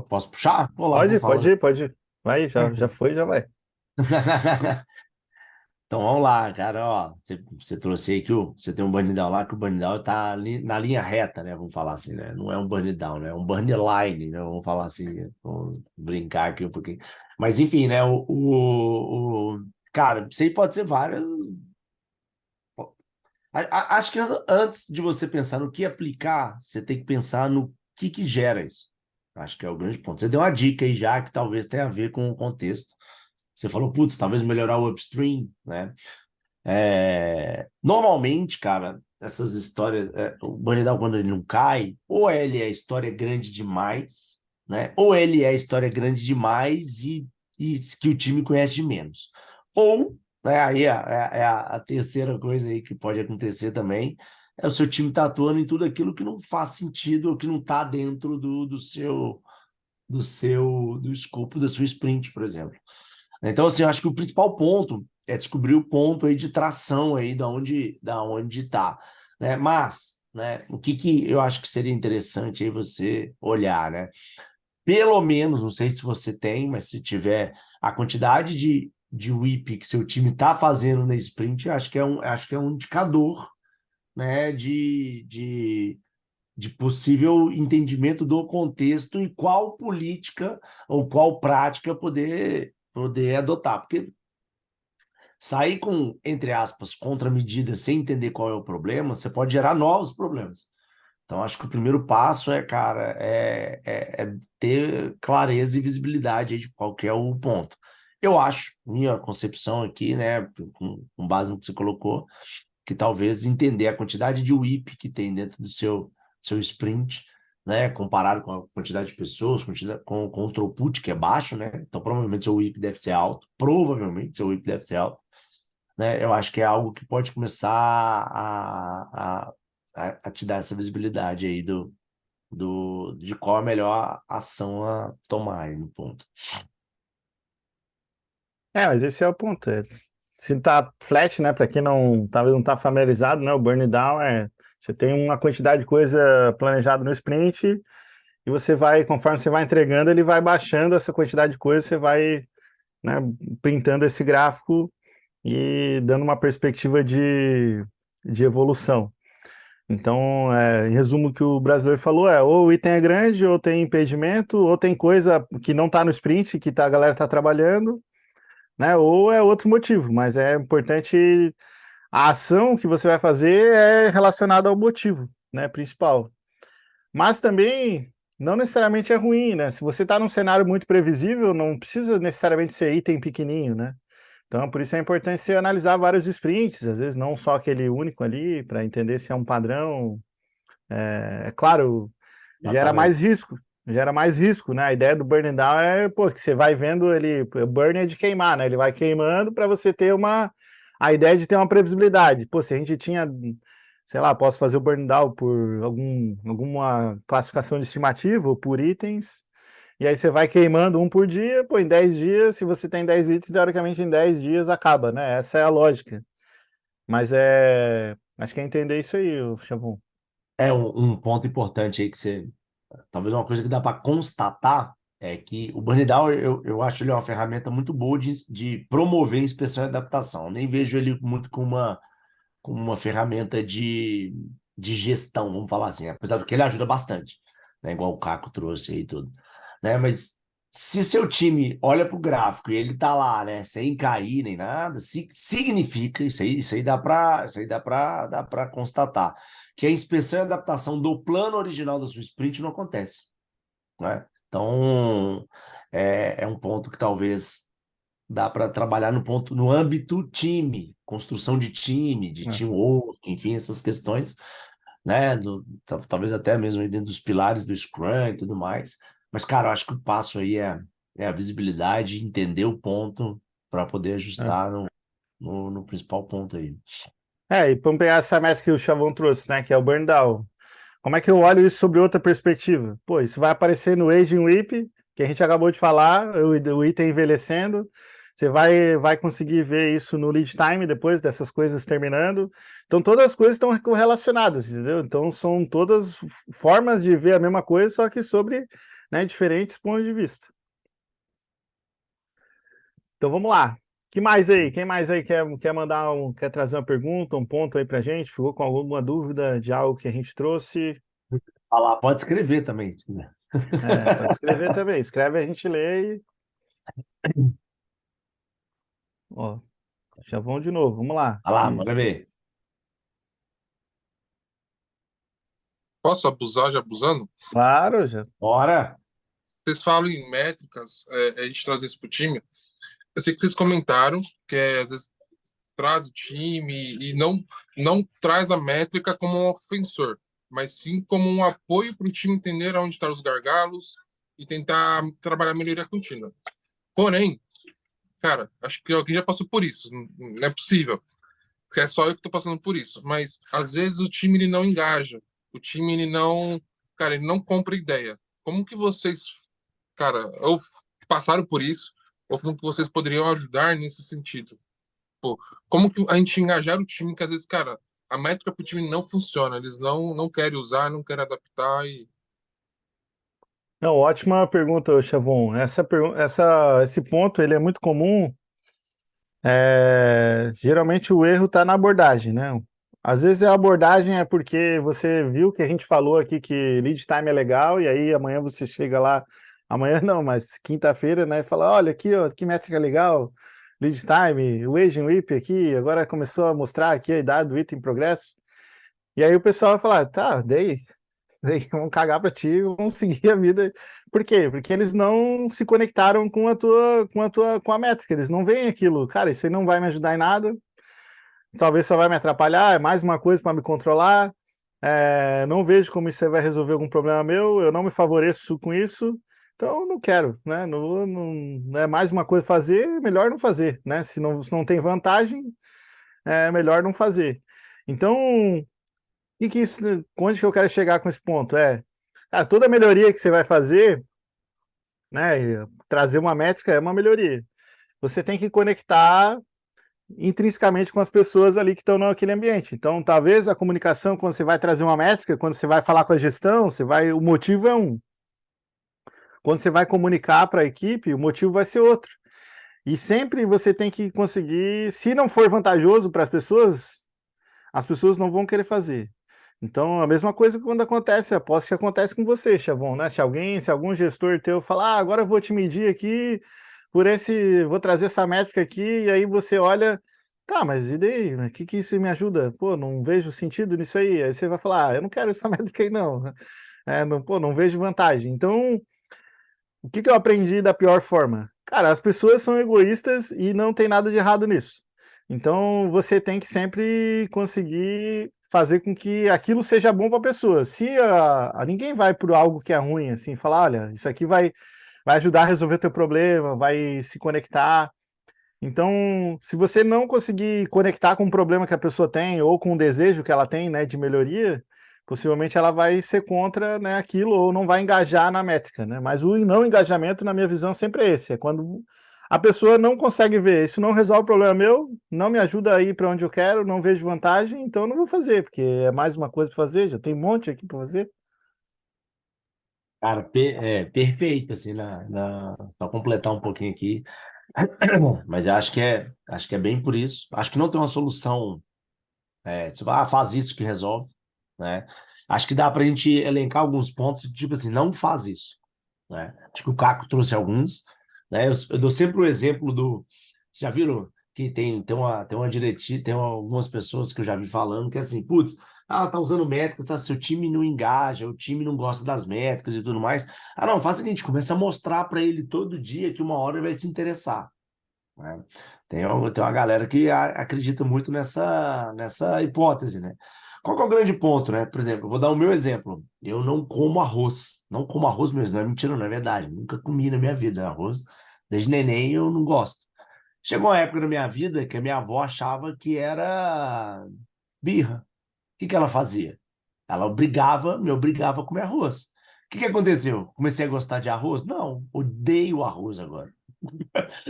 Posso puxar? Vou lá, vou Pode falando. ir, pode ir. Vai, já foi, já vai. Então vamos lá, cara. Ó, você trouxe aí que você tem um burn down lá, que o burn down tá ali na linha reta, né? Vamos falar assim, né? Não é um burn down, né? É um burn line, né? Vamos falar assim, né? Vamos brincar aqui um pouquinho. Mas enfim, né? Cara, isso aí pode ser várias. Acho que antes de você pensar no que aplicar, você tem que pensar no que gera isso. Acho que é o grande ponto. Você deu uma dica aí já que talvez tenha a ver com o contexto. Você falou, putz, talvez melhorar o upstream, né? Normalmente, cara, essas histórias, o Banidal, quando ele não cai, ou ele é história grande demais, né? Ou ele é história grande demais e que o time conhece de menos. Ou, né, aí a terceira coisa aí que pode acontecer também, é o seu time tá atuando em tudo aquilo que não faz sentido ou que não tá dentro do escopo da sua sprint, por exemplo. Então, assim, eu acho que o principal ponto é descobrir o ponto aí de tração aí da onde tá, né? Mas, né, o que eu acho que seria interessante aí você olhar, né? Pelo menos, não sei se você tem, mas se tiver a quantidade de WIP que seu time está fazendo na sprint, acho que é um indicador, né, de possível entendimento do contexto e qual política ou qual prática poder adotar. Porque sair com, entre aspas, contramedidas sem entender qual é o problema, você pode gerar novos problemas. Então, acho que o primeiro passo cara, é ter clareza e visibilidade aí de qual que é o ponto. Eu acho, minha concepção aqui, né, com base no que você colocou, que talvez entender a quantidade de WIP que tem dentro do seu sprint, né, comparado com a quantidade de pessoas, com o throughput, que é baixo, né, então provavelmente seu WIP deve ser alto, né, eu acho que é algo que pode começar a te dar essa visibilidade aí de qual a melhor ação a tomar aí no ponto. Mas esse é o ponto. Se tá flat, né, para quem talvez não tá familiarizado, né, o burn down você tem uma quantidade de coisa planejada no sprint e você vai, conforme você vai entregando, ele vai baixando essa quantidade de coisa, você vai, né, printando esse gráfico e dando uma perspectiva de evolução. Então, em resumo, o que o brasileiro falou ou o item é grande, ou tem impedimento, ou tem coisa que não está no sprint, que a galera está trabalhando, né? Ou é outro motivo, mas é importante a ação que você vai fazer é relacionada ao motivo, né, principal. Mas também não necessariamente é ruim, né? Se você está num cenário muito previsível, não precisa necessariamente ser item pequenininho, né? Então, por isso é importante você analisar vários sprints, às vezes não só aquele único ali, para entender se é um padrão. Claro, Exatamente. gera mais risco, né? A ideia do burn down pô, que você vai vendo ele, burn é de queimar, né? Ele vai queimando para você ter a ideia de ter uma previsibilidade. Pô, se a gente tinha, sei lá, posso fazer o burn down por alguma classificação de estimativa ou por itens, e aí você vai queimando um por dia, pô, em 10 dias, se você tem 10 itens, teoricamente em 10 dias acaba, né? Essa é a lógica. Mas acho que é entender isso aí, Chavon. É um ponto importante aí que talvez uma coisa que dá para constatar é que o burn down, eu acho ele uma ferramenta muito boa de promover inspeção e adaptação. Eu nem vejo ele muito como uma ferramenta de gestão, vamos falar assim, apesar do que ele ajuda bastante, né? Igual o Caco trouxe aí e tudo, né? Mas se seu time olha para o gráfico e ele tá lá, né, sem cair nem nada, significa isso aí dá para constatar que a inspeção e adaptação do plano original da sua sprint não acontece, né? Então é um ponto que talvez dá para trabalhar no âmbito time, construção de time, de É. teamwork, enfim, essas questões, né? Talvez até mesmo aí dentro dos pilares do Scrum e tudo mais. Mas, cara, eu acho que o passo aí é a visibilidade, entender o ponto para poder É. ajustar no principal ponto aí. E vamos pegar essa métrica que o Chavão trouxe, né? Que é o burn down. Como é que eu olho isso sobre outra perspectiva? Pô, isso vai aparecer no Aging WIP, que a gente acabou de falar, o item envelhecendo. Você vai conseguir ver isso no lead time depois dessas coisas terminando. Então, todas as coisas estão correlacionadas, entendeu? Então, são todas formas de ver a mesma coisa, só que sobre, né, diferentes pontos de vista. Então, vamos lá. Que mais aí? Quem mais aí quer trazer uma pergunta, um ponto aí pra gente? Ficou com alguma dúvida de algo que a gente trouxe? Falar, pode escrever também. Pode escrever também. Escreve, a gente lê e. Ó, já vão de novo. Vamos lá. Olha lá, bora ver. Posso abusar já abusando? Claro, já. Bora! Vocês falam em métricas, a gente trazer isso para o time. Eu sei que vocês comentaram que às vezes traz o time e não traz a métrica como um ofensor, mas sim como um apoio para o time entender onde estão os gargalos e tentar trabalhar a melhoria contínua. Porém, cara, acho que alguém já passou por isso. Não é possível. É só eu que estou passando por isso. Mas às vezes o time ele não engaja. O time ele não, cara, ele não compra ideia. Como que vocês, cara, ou passaram por isso, ou como que vocês poderiam ajudar nesse sentido? Pô, como que a gente engajar o time que às esse cara, a métrica pro time não funciona, eles não querem usar, não querem adaptar e Não, ótima pergunta, Chavon. Esse ponto ele é muito comum. Geralmente o erro está na abordagem, né? Às vezes a abordagem é porque você viu que a gente falou aqui que lead time é legal, e aí amanhã você chega lá, amanhã não, mas quinta-feira, né? E fala: olha aqui, ó, que métrica legal, lead time, o Aging WIP aqui, agora começou a mostrar aqui a idade do item em progresso. E aí o pessoal vai falar: tá, daí. Vão cagar pra ti, vão seguir a vida. Por quê? Porque eles não se conectaram com a métrica. Eles não veem aquilo. Cara, isso aí não vai me ajudar em nada. Talvez só vai me atrapalhar. É mais uma coisa para me controlar. Não vejo como isso aí vai resolver algum problema meu. Eu não me favoreço com isso. Então, eu não quero, né? Não é mais uma coisa a fazer, melhor não fazer, né? Se não tem vantagem, é melhor não fazer. Então, onde que eu quero chegar com esse ponto? Cara, toda melhoria que você vai fazer, né, trazer uma métrica é uma melhoria. Você tem que conectar intrinsecamente com as pessoas ali que estão naquele ambiente. Então, talvez a comunicação, quando você vai trazer uma métrica, quando você vai falar com a gestão, o motivo é um. Quando você vai comunicar para a equipe, o motivo vai ser outro. E sempre você tem que conseguir, se não for vantajoso para as pessoas não vão querer fazer. Então, a mesma coisa que quando acontece, aposto que acontece com você, Chavon, né? Se algum gestor teu falar: agora eu vou te medir aqui vou trazer essa métrica aqui, e aí você olha, tá, mas e daí? O que isso me ajuda? Pô, não vejo sentido nisso aí. Aí você vai falar: eu não quero essa métrica aí não. Não vejo vantagem. Então, o que eu aprendi da pior forma? Cara, as pessoas são egoístas e não tem nada de errado nisso. Então, você tem que sempre conseguir fazer com que aquilo seja bom para a pessoa. Se ninguém vai por algo que é ruim, assim, falar: olha, isso aqui vai ajudar a resolver teu problema, vai se conectar. Então, se você não conseguir conectar com o problema que a pessoa tem ou com o desejo que ela tem, né, de melhoria, possivelmente ela vai ser contra, né, aquilo ou não vai engajar na métrica, né? Mas o não engajamento, na minha visão, sempre é esse. É quando a pessoa não consegue ver, isso não resolve o problema meu, não me ajuda a ir para onde eu quero, não vejo vantagem, então eu não vou fazer, porque é mais uma coisa para fazer, já tem um monte aqui para fazer. Cara, perfeito, assim, para completar um pouquinho aqui. Mas eu acho que é bem por isso. Acho que não tem uma solução, tipo, faz isso que resolve, né? Acho que dá para a gente elencar alguns pontos, tipo assim, não faz isso, né? Acho que o Caco trouxe alguns, né? Eu dou sempre o exemplo vocês já viram que tem uma diretiva, algumas pessoas que eu já vi falando que é assim, putz, tá usando métricas, tá, seu time não engaja, o time não gosta das métricas e tudo mais. Não, faz o seguinte, começa a mostrar para ele todo dia que uma hora ele vai se interessar, né? Tem uma galera que acredita muito nessa hipótese, né? qual que é o grande ponto, né? Por exemplo, eu vou dar o meu exemplo. Eu não como arroz. Não como arroz mesmo, não é mentira, não é verdade. Nunca comi na minha vida arroz. Desde neném eu não gosto. Chegou uma época na minha vida que a minha avó achava que era birra. O que que ela fazia? Ela me obrigava a comer arroz. O que que aconteceu? Comecei a gostar de arroz? Não, odeio arroz agora.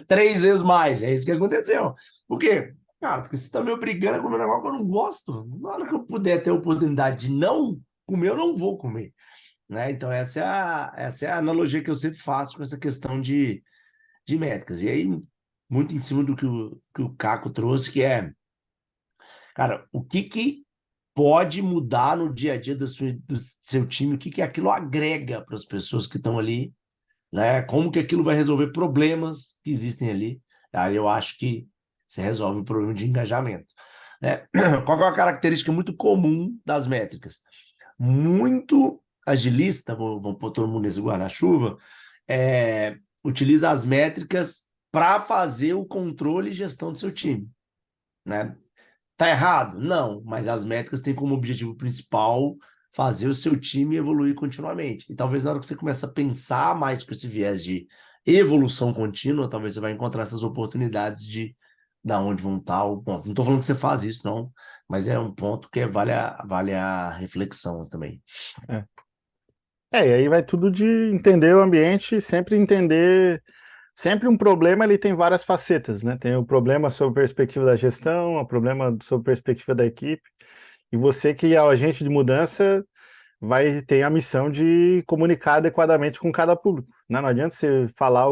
3 vezes mais, é isso que aconteceu. Por quê? Cara, porque você está me obrigando a comer um negócio que eu não gosto. Na hora que eu puder ter a oportunidade de não comer, eu não vou comer. Né? Então, essa é a analogia que eu sempre faço com essa questão de métricas. E aí, muito em cima do que o Caco trouxe, que é, cara, o que pode mudar no dia a dia do seu time, o que aquilo agrega para as pessoas que estão ali, né? Como que aquilo vai resolver problemas que existem ali. Aí eu acho que você resolve o problema de engajamento. Né? Qual que é uma característica muito comum das métricas? Muito agilista, vou pôr todo mundo nesse guarda-chuva, utiliza as métricas para fazer o controle e gestão do seu time. Né? Tá errado? Não, mas as métricas têm como objetivo principal fazer o seu time evoluir continuamente. E talvez na hora que você começa a pensar mais com esse viés de evolução contínua, talvez você vai encontrar essas oportunidades de da onde vão estar o ponto. Não estou falando que você faz isso, não, mas é um ponto que vale a reflexão também. É. E aí vai tudo de entender o ambiente, sempre entender. Sempre um problema ele tem várias facetas, né? Tem o problema sob a perspectiva da gestão, o problema sob a perspectiva da equipe, e você que é o agente de mudança vai ter a missão de comunicar adequadamente com cada público, né? Não adianta você falar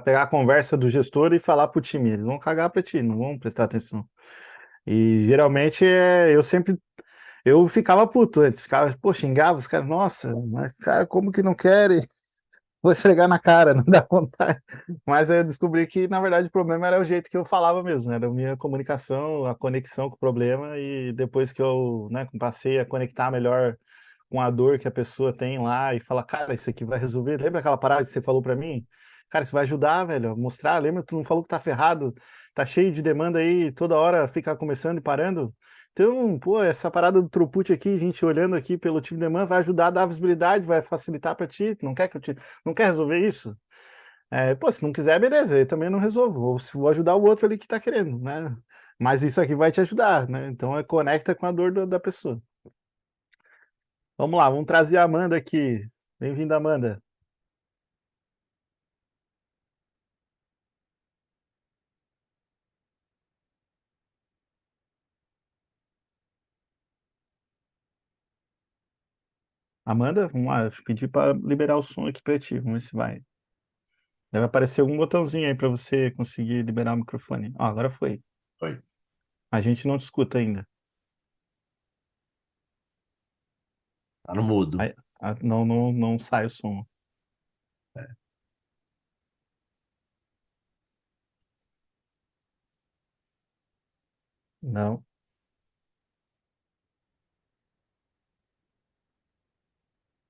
pegar a conversa do gestor e falar para o time, eles vão cagar para ti, não vão prestar atenção. E geralmente eu ficava puto antes, ficava, pô, xingava os caras, nossa, mas cara, como que não querem? Vou esfregar na cara, não dá vontade. Mas aí eu descobri que, na verdade, o problema era o jeito que eu falava mesmo, né? Era a minha comunicação, a conexão com o problema, e depois que eu, né, passei a conectar melhor com a dor que a pessoa tem lá e falar, cara, isso aqui vai resolver. Lembra aquela parada que você falou pra mim? Cara, isso vai ajudar, velho, a mostrar. Lembra, tu não falou que tá ferrado, tá cheio de demanda aí, toda hora fica começando e parando? Então, pô, essa parada do throughput aqui, a gente olhando aqui pelo tipo de demanda, vai ajudar a dar visibilidade, vai facilitar para ti. Não quer que eu te... Não quer resolver isso? Pô, se não quiser, beleza, eu também não resolvo. Ou se vou ajudar o outro ali que tá querendo, né? Mas isso aqui vai te ajudar, né? Então conecta com a dor da pessoa. Vamos lá, vamos trazer a Amanda aqui. Bem-vinda, Amanda. Amanda, vamos lá, deixa eu pedir para liberar o som aqui para ti, vamos ver se vai. Deve aparecer algum botãozinho aí para você conseguir liberar o microfone. Agora foi. Foi. A gente não te escuta ainda. Tá no mudo. Não sai o som. É. Não.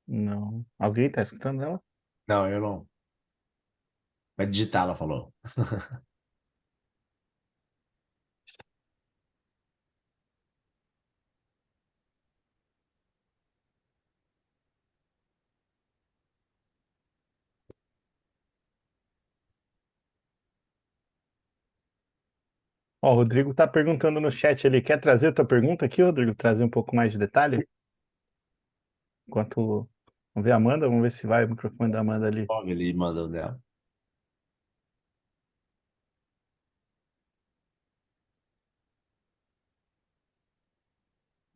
Não. Alguém tá escutando ela? Não, eu não. Vai digitar, ela falou. Ó, o Rodrigo tá perguntando no chat, ele quer trazer a tua pergunta aqui, Rodrigo? Trazer um pouco mais de detalhe? Enquanto... Vamos ver a Amanda, vamos ver se vai o microfone da Amanda ali. Ele mandou dela.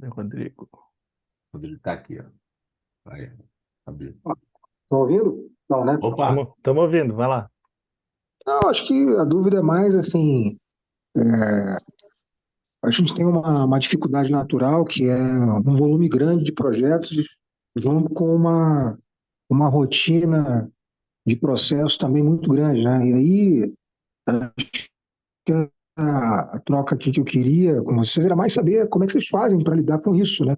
Rodrigo. Ele tá aqui, ó. Aí, abriu. Estão ouvindo? Não, né? Opa! Estamos ouvindo, vai lá. Não, acho que a dúvida é mais assim, a gente tem uma dificuldade natural que é um volume grande de projetos junto com uma rotina de processo também muito grande, né? E aí, a troca aqui que eu queria com vocês era mais saber como é que vocês fazem para lidar com isso, né?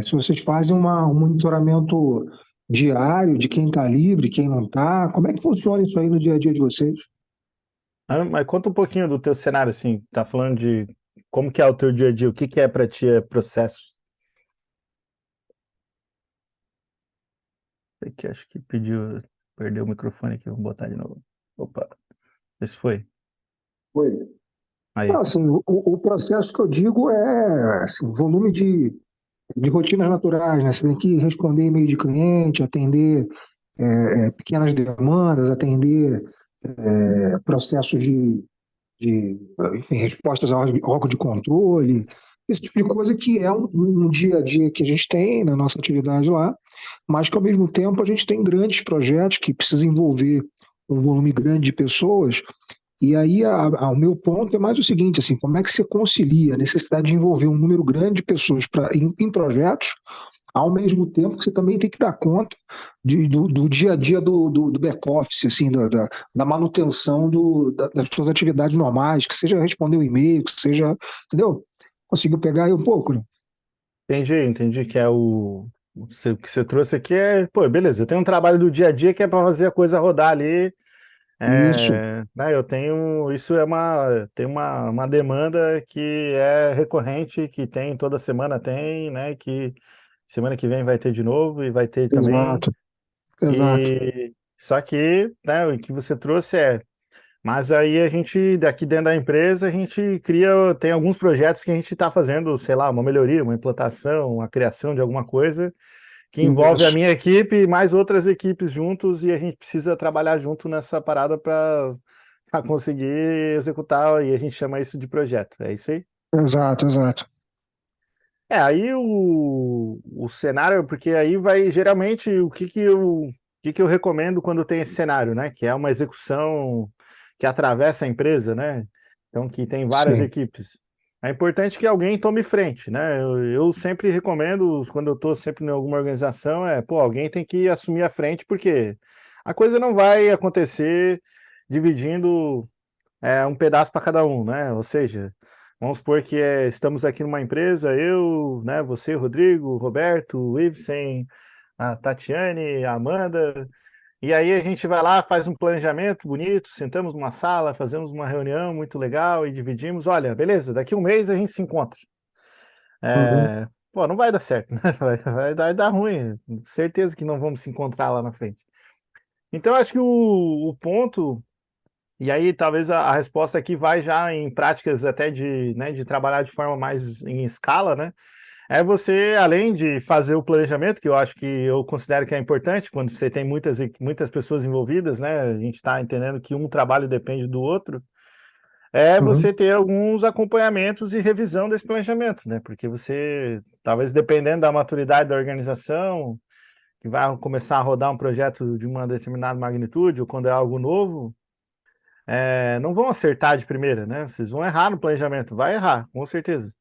Se vocês fazem um monitoramento diário de quem está livre, quem não está, como é que funciona isso aí no dia a dia de vocês? Mas conta um pouquinho do teu cenário, assim, tá falando de como que é o teu dia a dia? O que que é para ti processo? Aqui, acho que perdeu o microfone aqui, vou botar de novo. Opa, esse foi. Oi. Não, Aí. assim, o processo que eu digo é assim, volume de rotinas naturais, né? Você tem que responder e-mail de cliente, atender pequenas demandas, atender processos de enfim, respostas ao órgão de controle, esse tipo de coisa que é um dia a dia que a gente tem na nossa atividade lá, mas que ao mesmo tempo a gente tem grandes projetos que precisam envolver um volume grande de pessoas. E aí, o meu ponto é mais o seguinte, assim, como é que você concilia a necessidade de envolver um número grande de pessoas em projetos, ao mesmo tempo que você também tem que dar conta do dia a dia do back-office, assim, da manutenção das suas atividades normais, que seja responder o e-mail, que seja, entendeu? Conseguiu pegar aí um pouco, né? Entendi que é o que você trouxe aqui é, pô, beleza, eu tenho um trabalho do dia a dia que é para fazer a coisa rodar ali, Isso, né, isso tem uma demanda que é recorrente, que tem, toda semana tem, né, que semana que vem vai ter de novo e vai ter também, exato, exato. e só que, né, o que você trouxe mas aí a gente, daqui dentro da empresa, a gente tem alguns projetos que a gente está fazendo, sei lá, uma melhoria, uma implantação, uma criação de alguma coisa que envolve a Isso, minha equipe e mais outras equipes juntos e a gente precisa trabalhar junto nessa parada para conseguir executar e a gente chama isso de projeto. É isso aí? exato, exato. Aí o cenário, porque aí vai geralmente o que que eu recomendo quando tem esse cenário, né? Que é uma execução que atravessa a empresa, né? Então, que tem várias Sim. equipes. É importante que alguém tome frente, né? Eu sempre recomendo, quando eu estou sempre em alguma organização, pô, alguém tem que assumir a frente, porque a coisa não vai acontecer dividindo um pedaço para cada um, né? Ou seja, vamos supor que estamos aqui numa empresa, eu, né, você, Rodrigo, o Roberto, o Ivsen, a Tatiane, a Amanda, e aí a gente vai lá, faz um planejamento bonito, sentamos numa sala, fazemos uma reunião muito legal e dividimos, olha, beleza, daqui um mês a gente se encontra. Uhum. Pô, não vai dar certo, né? Vai dar ruim, certeza que não vamos se encontrar lá na frente. Então, acho que o ponto e aí, talvez a resposta aqui vai já em práticas até né, de trabalhar de forma mais em escala, né? É você, além de fazer o planejamento, que eu acho que eu considero que é importante, quando você tem muitas pessoas envolvidas, né? A gente está entendendo que um trabalho depende do outro, é Uhum. você ter alguns acompanhamentos e revisão desse planejamento, né? Porque você, talvez dependendo da maturidade da organização, que vai começar a rodar um projeto de uma determinada magnitude, ou quando é algo novo, não vão acertar de primeira, né? Vocês vão errar no planejamento, vai errar, com certeza.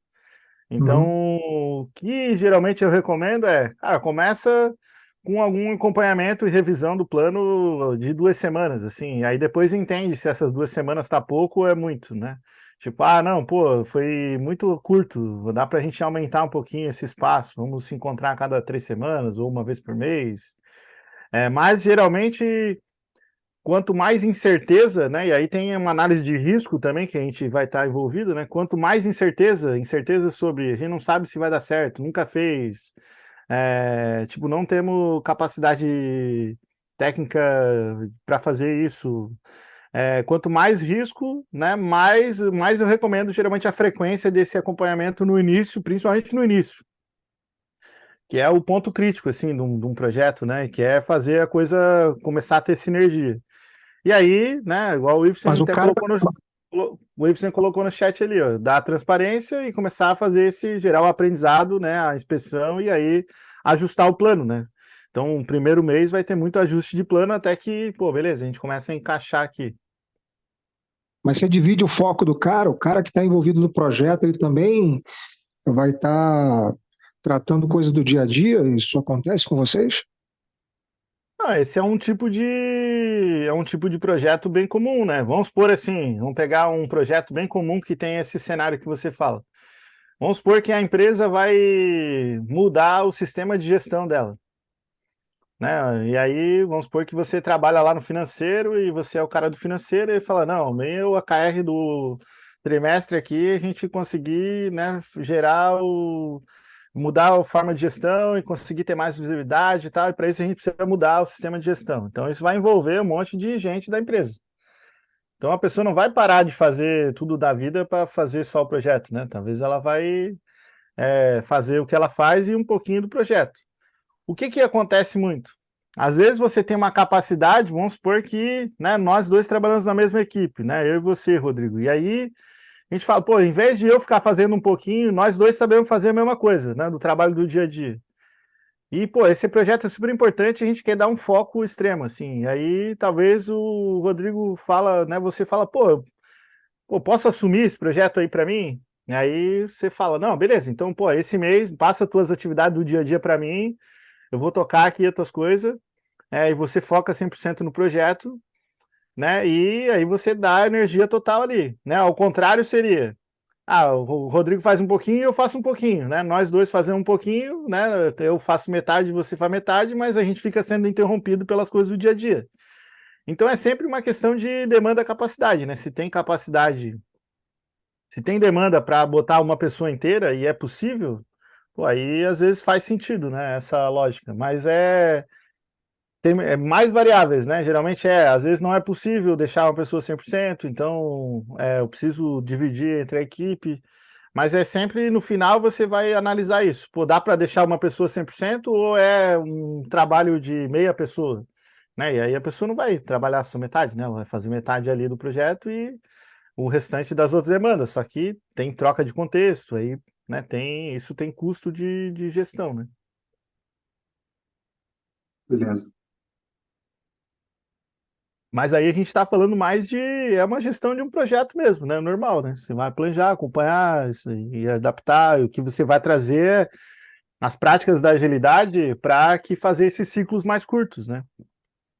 Então, Uhum. o que geralmente eu recomendo cara, começa com algum acompanhamento e revisão do plano de 2 semanas, assim, aí depois entende se essas 2 semanas tá pouco ou é muito, né? Tipo, não, pô, foi muito curto, dá pra gente aumentar um pouquinho esse espaço, vamos se encontrar a cada 3 semanas ou uma vez por mês. Mas geralmente quanto mais incerteza, né? E aí tem uma análise de risco também que a gente vai estar envolvido, né? Quanto mais incerteza sobre a gente não sabe se vai dar certo, nunca fez, tipo, não temos capacidade técnica para fazer isso. Quanto mais risco, né? Mais eu recomendo geralmente a frequência desse acompanhamento no início, principalmente no início, que é o ponto crítico assim de um projeto, né? Que é fazer a coisa começar a ter sinergia. E aí, né, igual o Ibsen Mas o até cara, o Ibsen colocou no chat ali, ó, dar transparência e começar a fazer esse geral aprendizado, né, a inspeção e aí ajustar o plano, né? Então, o primeiro mês vai ter muito ajuste de plano até que, pô, beleza, a gente começa a encaixar aqui. mas você divide o foco do cara, o cara que está envolvido no projeto, ele também vai estar tratando coisas do dia a dia, isso acontece com vocês? Esse é um tipo de projeto bem comum, né? Vamos supor assim, vamos pegar um projeto bem comum que tem esse cenário que você fala. Vamos supor que a empresa vai mudar o sistema de gestão dela, né? E aí, vamos supor que você trabalha lá no financeiro e você é o cara do financeiro e fala, não, meu AKR trimestre aqui a gente conseguir, né, mudar a forma de gestão e conseguir ter mais visibilidade e tal, e para isso a gente precisa mudar o sistema de gestão. Então isso vai envolver um monte de gente da empresa. Então a pessoa não vai parar de fazer tudo da vida para fazer só o projeto, né? Talvez ela vai fazer o que ela faz e um pouquinho do projeto. O que acontece muito? Às vezes você tem uma capacidade, vamos supor que, né, nós dois trabalhamos na mesma equipe, né, eu e você, Rodrigo, e aí a gente fala, pô, em vez de eu ficar fazendo um pouquinho, nós dois sabemos fazer a mesma coisa, né, do trabalho do dia a dia. E, pô, esse projeto é super importante, a gente quer dar um foco extremo, assim, e aí talvez o Rodrigo fala, né, você fala, pô, posso assumir esse projeto aí para mim? E aí você fala, não, beleza, então, pô, esse mês passa as tuas atividades do dia a dia para mim, eu vou tocar aqui as tuas coisas, e você foca 100% no projeto, né? E aí você dá a energia total ali, né? Ao contrário seria, o Rodrigo faz um pouquinho e eu faço um pouquinho, né? Nós dois fazemos um pouquinho, né? Eu faço metade, você faz metade, mas a gente fica sendo interrompido pelas coisas do dia a dia. Então é sempre uma questão de demanda-capacidade, né? Se tem demanda para botar uma pessoa inteira e é possível, pô, aí às vezes faz sentido, né? Essa lógica, mas tem mais variáveis, né? Geralmente às vezes não é possível deixar uma pessoa 100%, então eu preciso dividir entre a equipe, mas é sempre no final você vai analisar isso. Pô, dá para deixar uma pessoa 100% ou é um trabalho de meia pessoa, né? E aí a pessoa não vai trabalhar só metade, né? Ela vai fazer metade ali do projeto e o restante das outras demandas, só que tem troca de contexto, aí, né, isso tem custo de gestão, né? Beleza. Mas aí a gente está falando mais é uma gestão de um projeto mesmo, né? Normal, né? Você vai planejar, acompanhar isso e adaptar, o que você vai trazer as práticas da agilidade para que fazer esses ciclos mais curtos, né?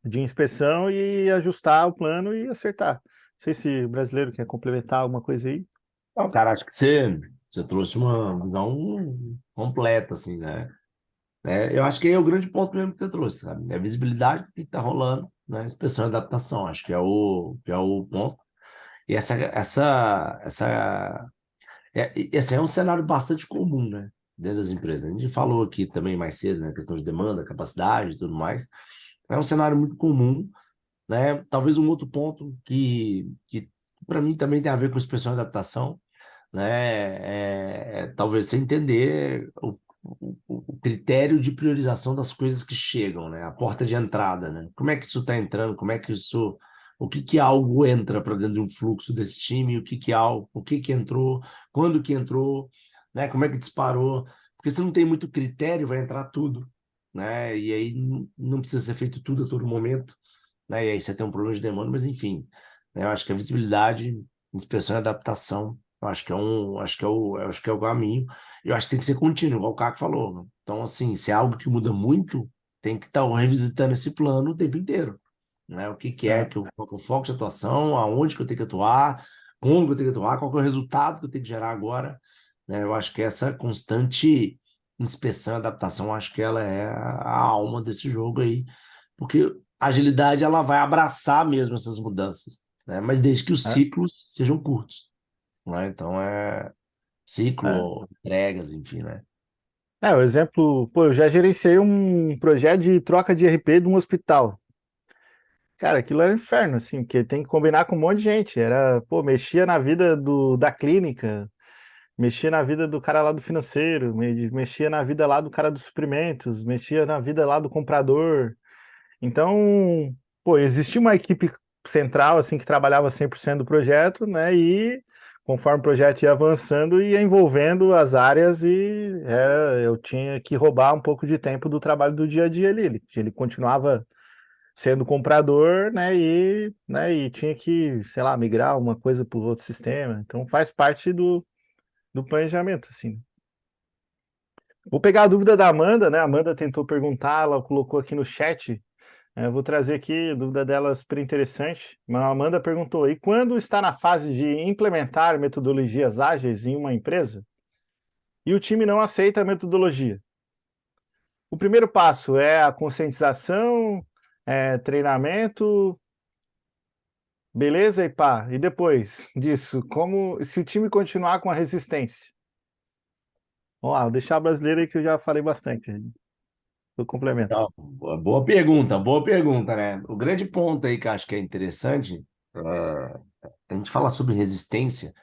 De inspeção e ajustar o plano e acertar. Não sei se o brasileiro quer complementar alguma coisa aí. Não, cara, acho que você trouxe uma visão completa, assim, né? Eu acho que é o grande ponto mesmo que você trouxe, sabe? É a visibilidade do que está rolando, né? Inspeção e adaptação, acho que é o ponto. E esse é um cenário bastante comum, né? Dentro das empresas. A gente falou aqui também mais cedo, né? Questão de demanda, capacidade e tudo mais. É um cenário muito comum, né? Talvez um outro ponto que para mim também tem a ver com inspeção e adaptação, né? Talvez você entender o critério de priorização das coisas que chegam, né? A porta de entrada, né? Como é que isso está entrando? Como é que isso, o que que algo entra para dentro de um fluxo desse time? O que que entrou? Quando que entrou? Né? Como é que disparou? Porque se não tem muito critério, vai entrar tudo, né? E aí não precisa ser feito tudo a todo momento, né? E aí você tem um problema de demanda, mas enfim, né? Eu acho que a visibilidade, inspeção e adaptação, eu acho que é o caminho. Eu acho que tem que ser contínuo, igual o Caco falou, né? Então, assim, se é algo que muda muito, tem que estar revisitando esse plano o tempo inteiro, né? O que que é É. que qual que é o foco de atuação, aonde que eu tenho que atuar, como que eu tenho que atuar, qual que é o resultado que eu tenho que gerar agora, né? Eu acho que essa constante inspeção e adaptação, eu acho que ela é a alma desse jogo aí, porque a agilidade ela vai abraçar mesmo essas mudanças, né? Mas desde que os É, ciclos sejam curtos, né? Então é. ciclo, entregas, enfim, né? O exemplo, pô, eu já gerenciei um projeto de troca de RP de um hospital. Cara, aquilo era um inferno, assim, porque tem que combinar com um monte de gente. Pô, mexia na vida da clínica, mexia na vida do cara lá do financeiro, mexia na vida lá do cara dos suprimentos, mexia na vida lá do comprador. Então, pô, existia uma equipe central, assim, que trabalhava 100% do projeto, né, e conforme o projeto ia avançando, ia envolvendo as áreas eu tinha que roubar um pouco de tempo do trabalho do dia a dia ali. Ele continuava sendo comprador, né, e tinha que, sei lá, migrar uma coisa para o outro sistema. Então faz parte do planejamento, assim. Vou pegar a dúvida da Amanda, né? A Amanda tentou perguntar, ela colocou aqui no chat. Eu vou trazer aqui a dúvida dela super interessante. A Amanda perguntou: e quando está na fase de implementar metodologias ágeis em uma empresa e o time não aceita a metodologia? O primeiro passo é a conscientização, treinamento. Beleza, e pá, e depois disso, como se o time continuar com a resistência? Vamos lá, vou deixar a brasileira aí que eu já falei bastante. Do complemento. Então, boa pergunta, né? O grande ponto aí que eu acho que é interessante a gente falar sobre resistência.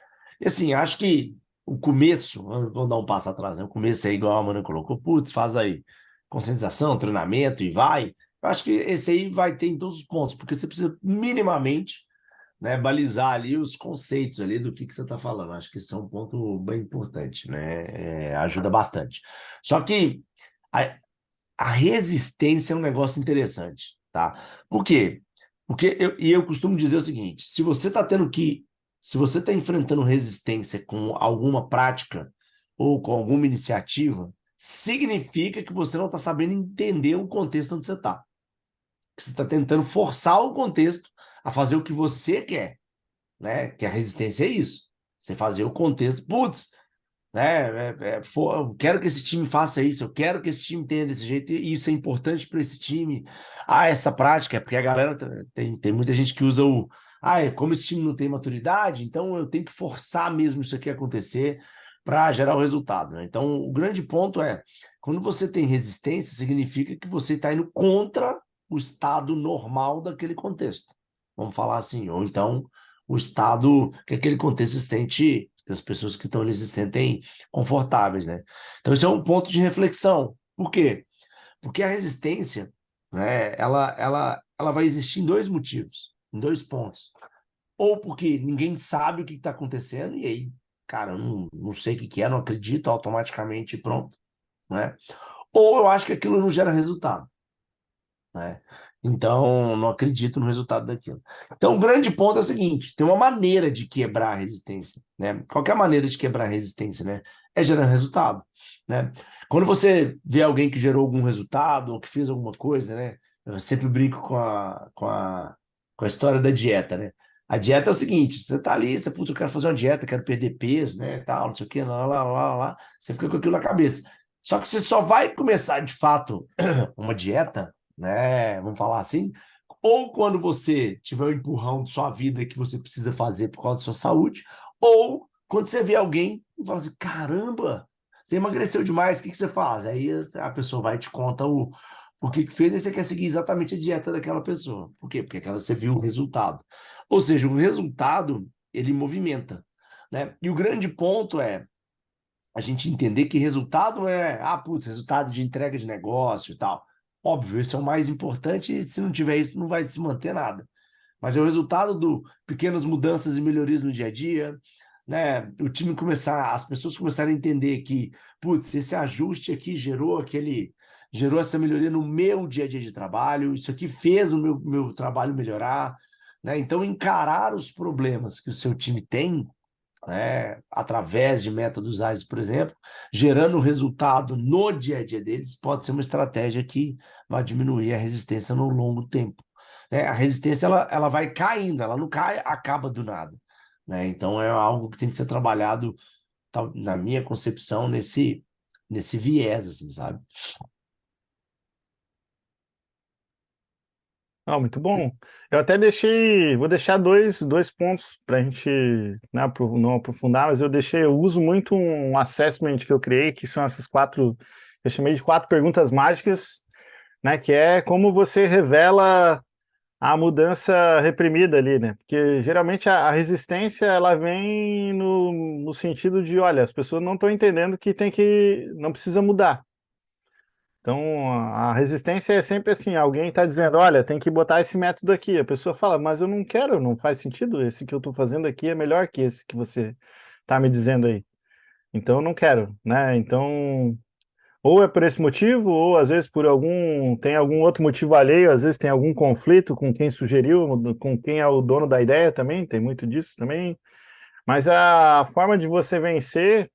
E assim, acho que o começo, vamos dar um passo atrás, né? O começo é igual a Amanda colocou, putz, faz aí conscientização, treinamento e vai. Eu acho que esse aí vai ter em todos os pontos, porque você precisa minimamente, né, balizar ali os conceitos ali do que você está falando. Acho que isso é um ponto bem importante, né? Ajuda bastante. Só que a, a resistência é um negócio interessante, tá? Por quê? Porque eu costumo dizer o seguinte: se você está enfrentando resistência com alguma prática ou com alguma iniciativa, significa que você não está sabendo entender o contexto onde você está. Você está tentando forçar o contexto a fazer o que você quer, né? Que a resistência é isso. Você fazer o contexto, putz, né? Eu quero que esse time faça isso, eu quero que esse time tenha desse jeito, e isso é importante para esse time. Ah, essa prática, porque a galera tem muita gente que usa como esse time não tem maturidade, então eu tenho que forçar mesmo isso aqui a acontecer para gerar o resultado, né? Então, o grande ponto é, quando você tem resistência, significa que você está indo contra o estado normal daquele contexto. Vamos falar assim, ou então o estado que aquele contexto sente, das pessoas que estão ali se sentem confortáveis, né? Então, isso é um ponto de reflexão. Por quê? Porque a resistência, né, ela vai existir em dois motivos, em dois pontos. Ou porque ninguém sabe o que está acontecendo, e aí, cara, eu não sei o que é, não acredito, automaticamente pronto, né? Ou eu acho que aquilo não gera resultado, né? Então, não acredito no resultado daquilo. Então, o grande ponto é o seguinte: tem uma maneira de quebrar a resistência, né? Qualquer maneira de quebrar a resistência, né? É gerando resultado, né? Quando você vê alguém que gerou algum resultado ou que fez alguma coisa, né? Eu sempre brinco com a história da dieta, né? A dieta é o seguinte: você tá ali, você, putz, eu quero fazer uma dieta, quero perder peso, né? Tal, não sei o quê, lá. Você fica com aquilo na cabeça. Só que você só vai começar, de fato, uma dieta, né? Vamos falar assim, ou quando você tiver o empurrão de sua vida que você precisa fazer por causa da sua saúde, ou quando você vê alguém e fala assim: caramba, você emagreceu demais, o que você faz? Aí a pessoa vai e te conta o que fez, e você quer seguir exatamente a dieta daquela pessoa. Por quê? Porque você viu o resultado. Ou seja, o resultado, ele movimenta, né? E o grande ponto é a gente entender que resultado não é, resultado de entrega de negócio e tal. Óbvio, esse é o mais importante, e se não tiver isso, não vai se manter nada. Mas é o resultado do pequenas mudanças e melhorias no dia a dia, né? O time começar, as pessoas começarem a entender que, esse ajuste aqui gerou essa melhoria no meu dia a dia de trabalho, isso aqui fez o meu trabalho melhorar, né? Então, encarar os problemas que o seu time tem, né, através de métodos ágeis, por exemplo, gerando resultado no dia a dia deles, pode ser uma estratégia que vai diminuir a resistência no longo tempo, né? A resistência ela vai caindo, ela não cai, acaba do nada, né? Então é algo que tem que ser trabalhado, na minha concepção, nesse viés, assim, sabe? Não, muito bom. Eu até vou deixar dois pontos para a gente, né, não aprofundar, mas eu uso muito um assessment que eu criei, que são essas eu chamei de 4 perguntas mágicas, né, que é como você revela a mudança reprimida ali, né? Porque geralmente a resistência ela vem no sentido de, olha, as pessoas não estão entendendo não precisa mudar. Então, a resistência é sempre assim, alguém está dizendo, olha, tem que botar esse método aqui. A pessoa fala, mas eu não quero, não faz sentido, esse que eu estou fazendo aqui é melhor que esse que você está me dizendo aí. Então, eu não quero, né? Então, ou é por esse motivo, ou às vezes tem algum outro motivo alheio, às vezes tem algum conflito com quem sugeriu, com quem é o dono da ideia também, tem muito disso também. Mas a forma de você vencer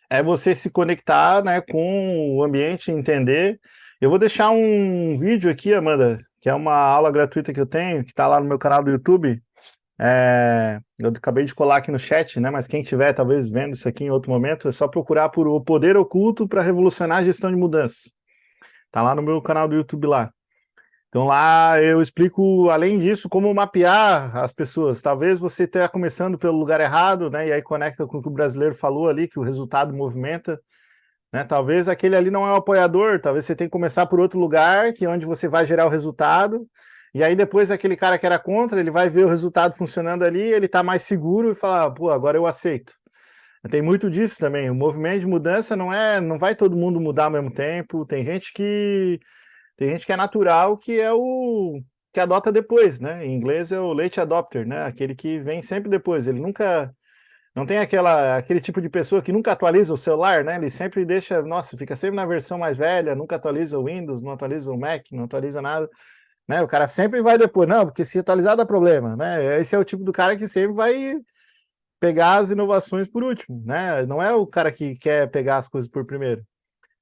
é você se conectar, né, com o ambiente, entender. Eu vou deixar um vídeo aqui, Amanda, que é uma aula gratuita que eu tenho, que está lá no meu canal do YouTube. Eu acabei de colar aqui no chat, né? Mas quem estiver talvez vendo isso aqui em outro momento, é só procurar por O Poder Oculto para Revolucionar a Gestão de Mudança. Tá lá no meu canal do YouTube lá. Então lá eu explico, além disso, como mapear as pessoas. Talvez você esteja começando pelo lugar errado, né? E aí conecta com o que o brasileiro falou ali, que o resultado movimenta, né? Talvez aquele ali não é o apoiador, talvez você tenha que começar por outro lugar, que é onde você vai gerar o resultado. E aí depois aquele cara que era contra, ele vai ver o resultado funcionando ali, ele tá mais seguro e fala, pô, agora eu aceito. Tem muito disso também. O movimento de mudança não vai todo mundo mudar ao mesmo tempo. Tem gente que é natural, que é o que adota depois, né? Em inglês é o late adopter, né? Aquele que vem sempre depois. Ele nunca não tem aquele tipo de pessoa que nunca atualiza o celular, né? Ele sempre deixa, nossa, fica sempre na versão mais velha, nunca atualiza o Windows, não atualiza o Mac, não atualiza nada, né? O cara sempre vai depois, não, porque se atualizar dá problema, né? Esse é o tipo do cara que sempre vai pegar as inovações por último, né? Não é o cara que quer pegar as coisas por primeiro.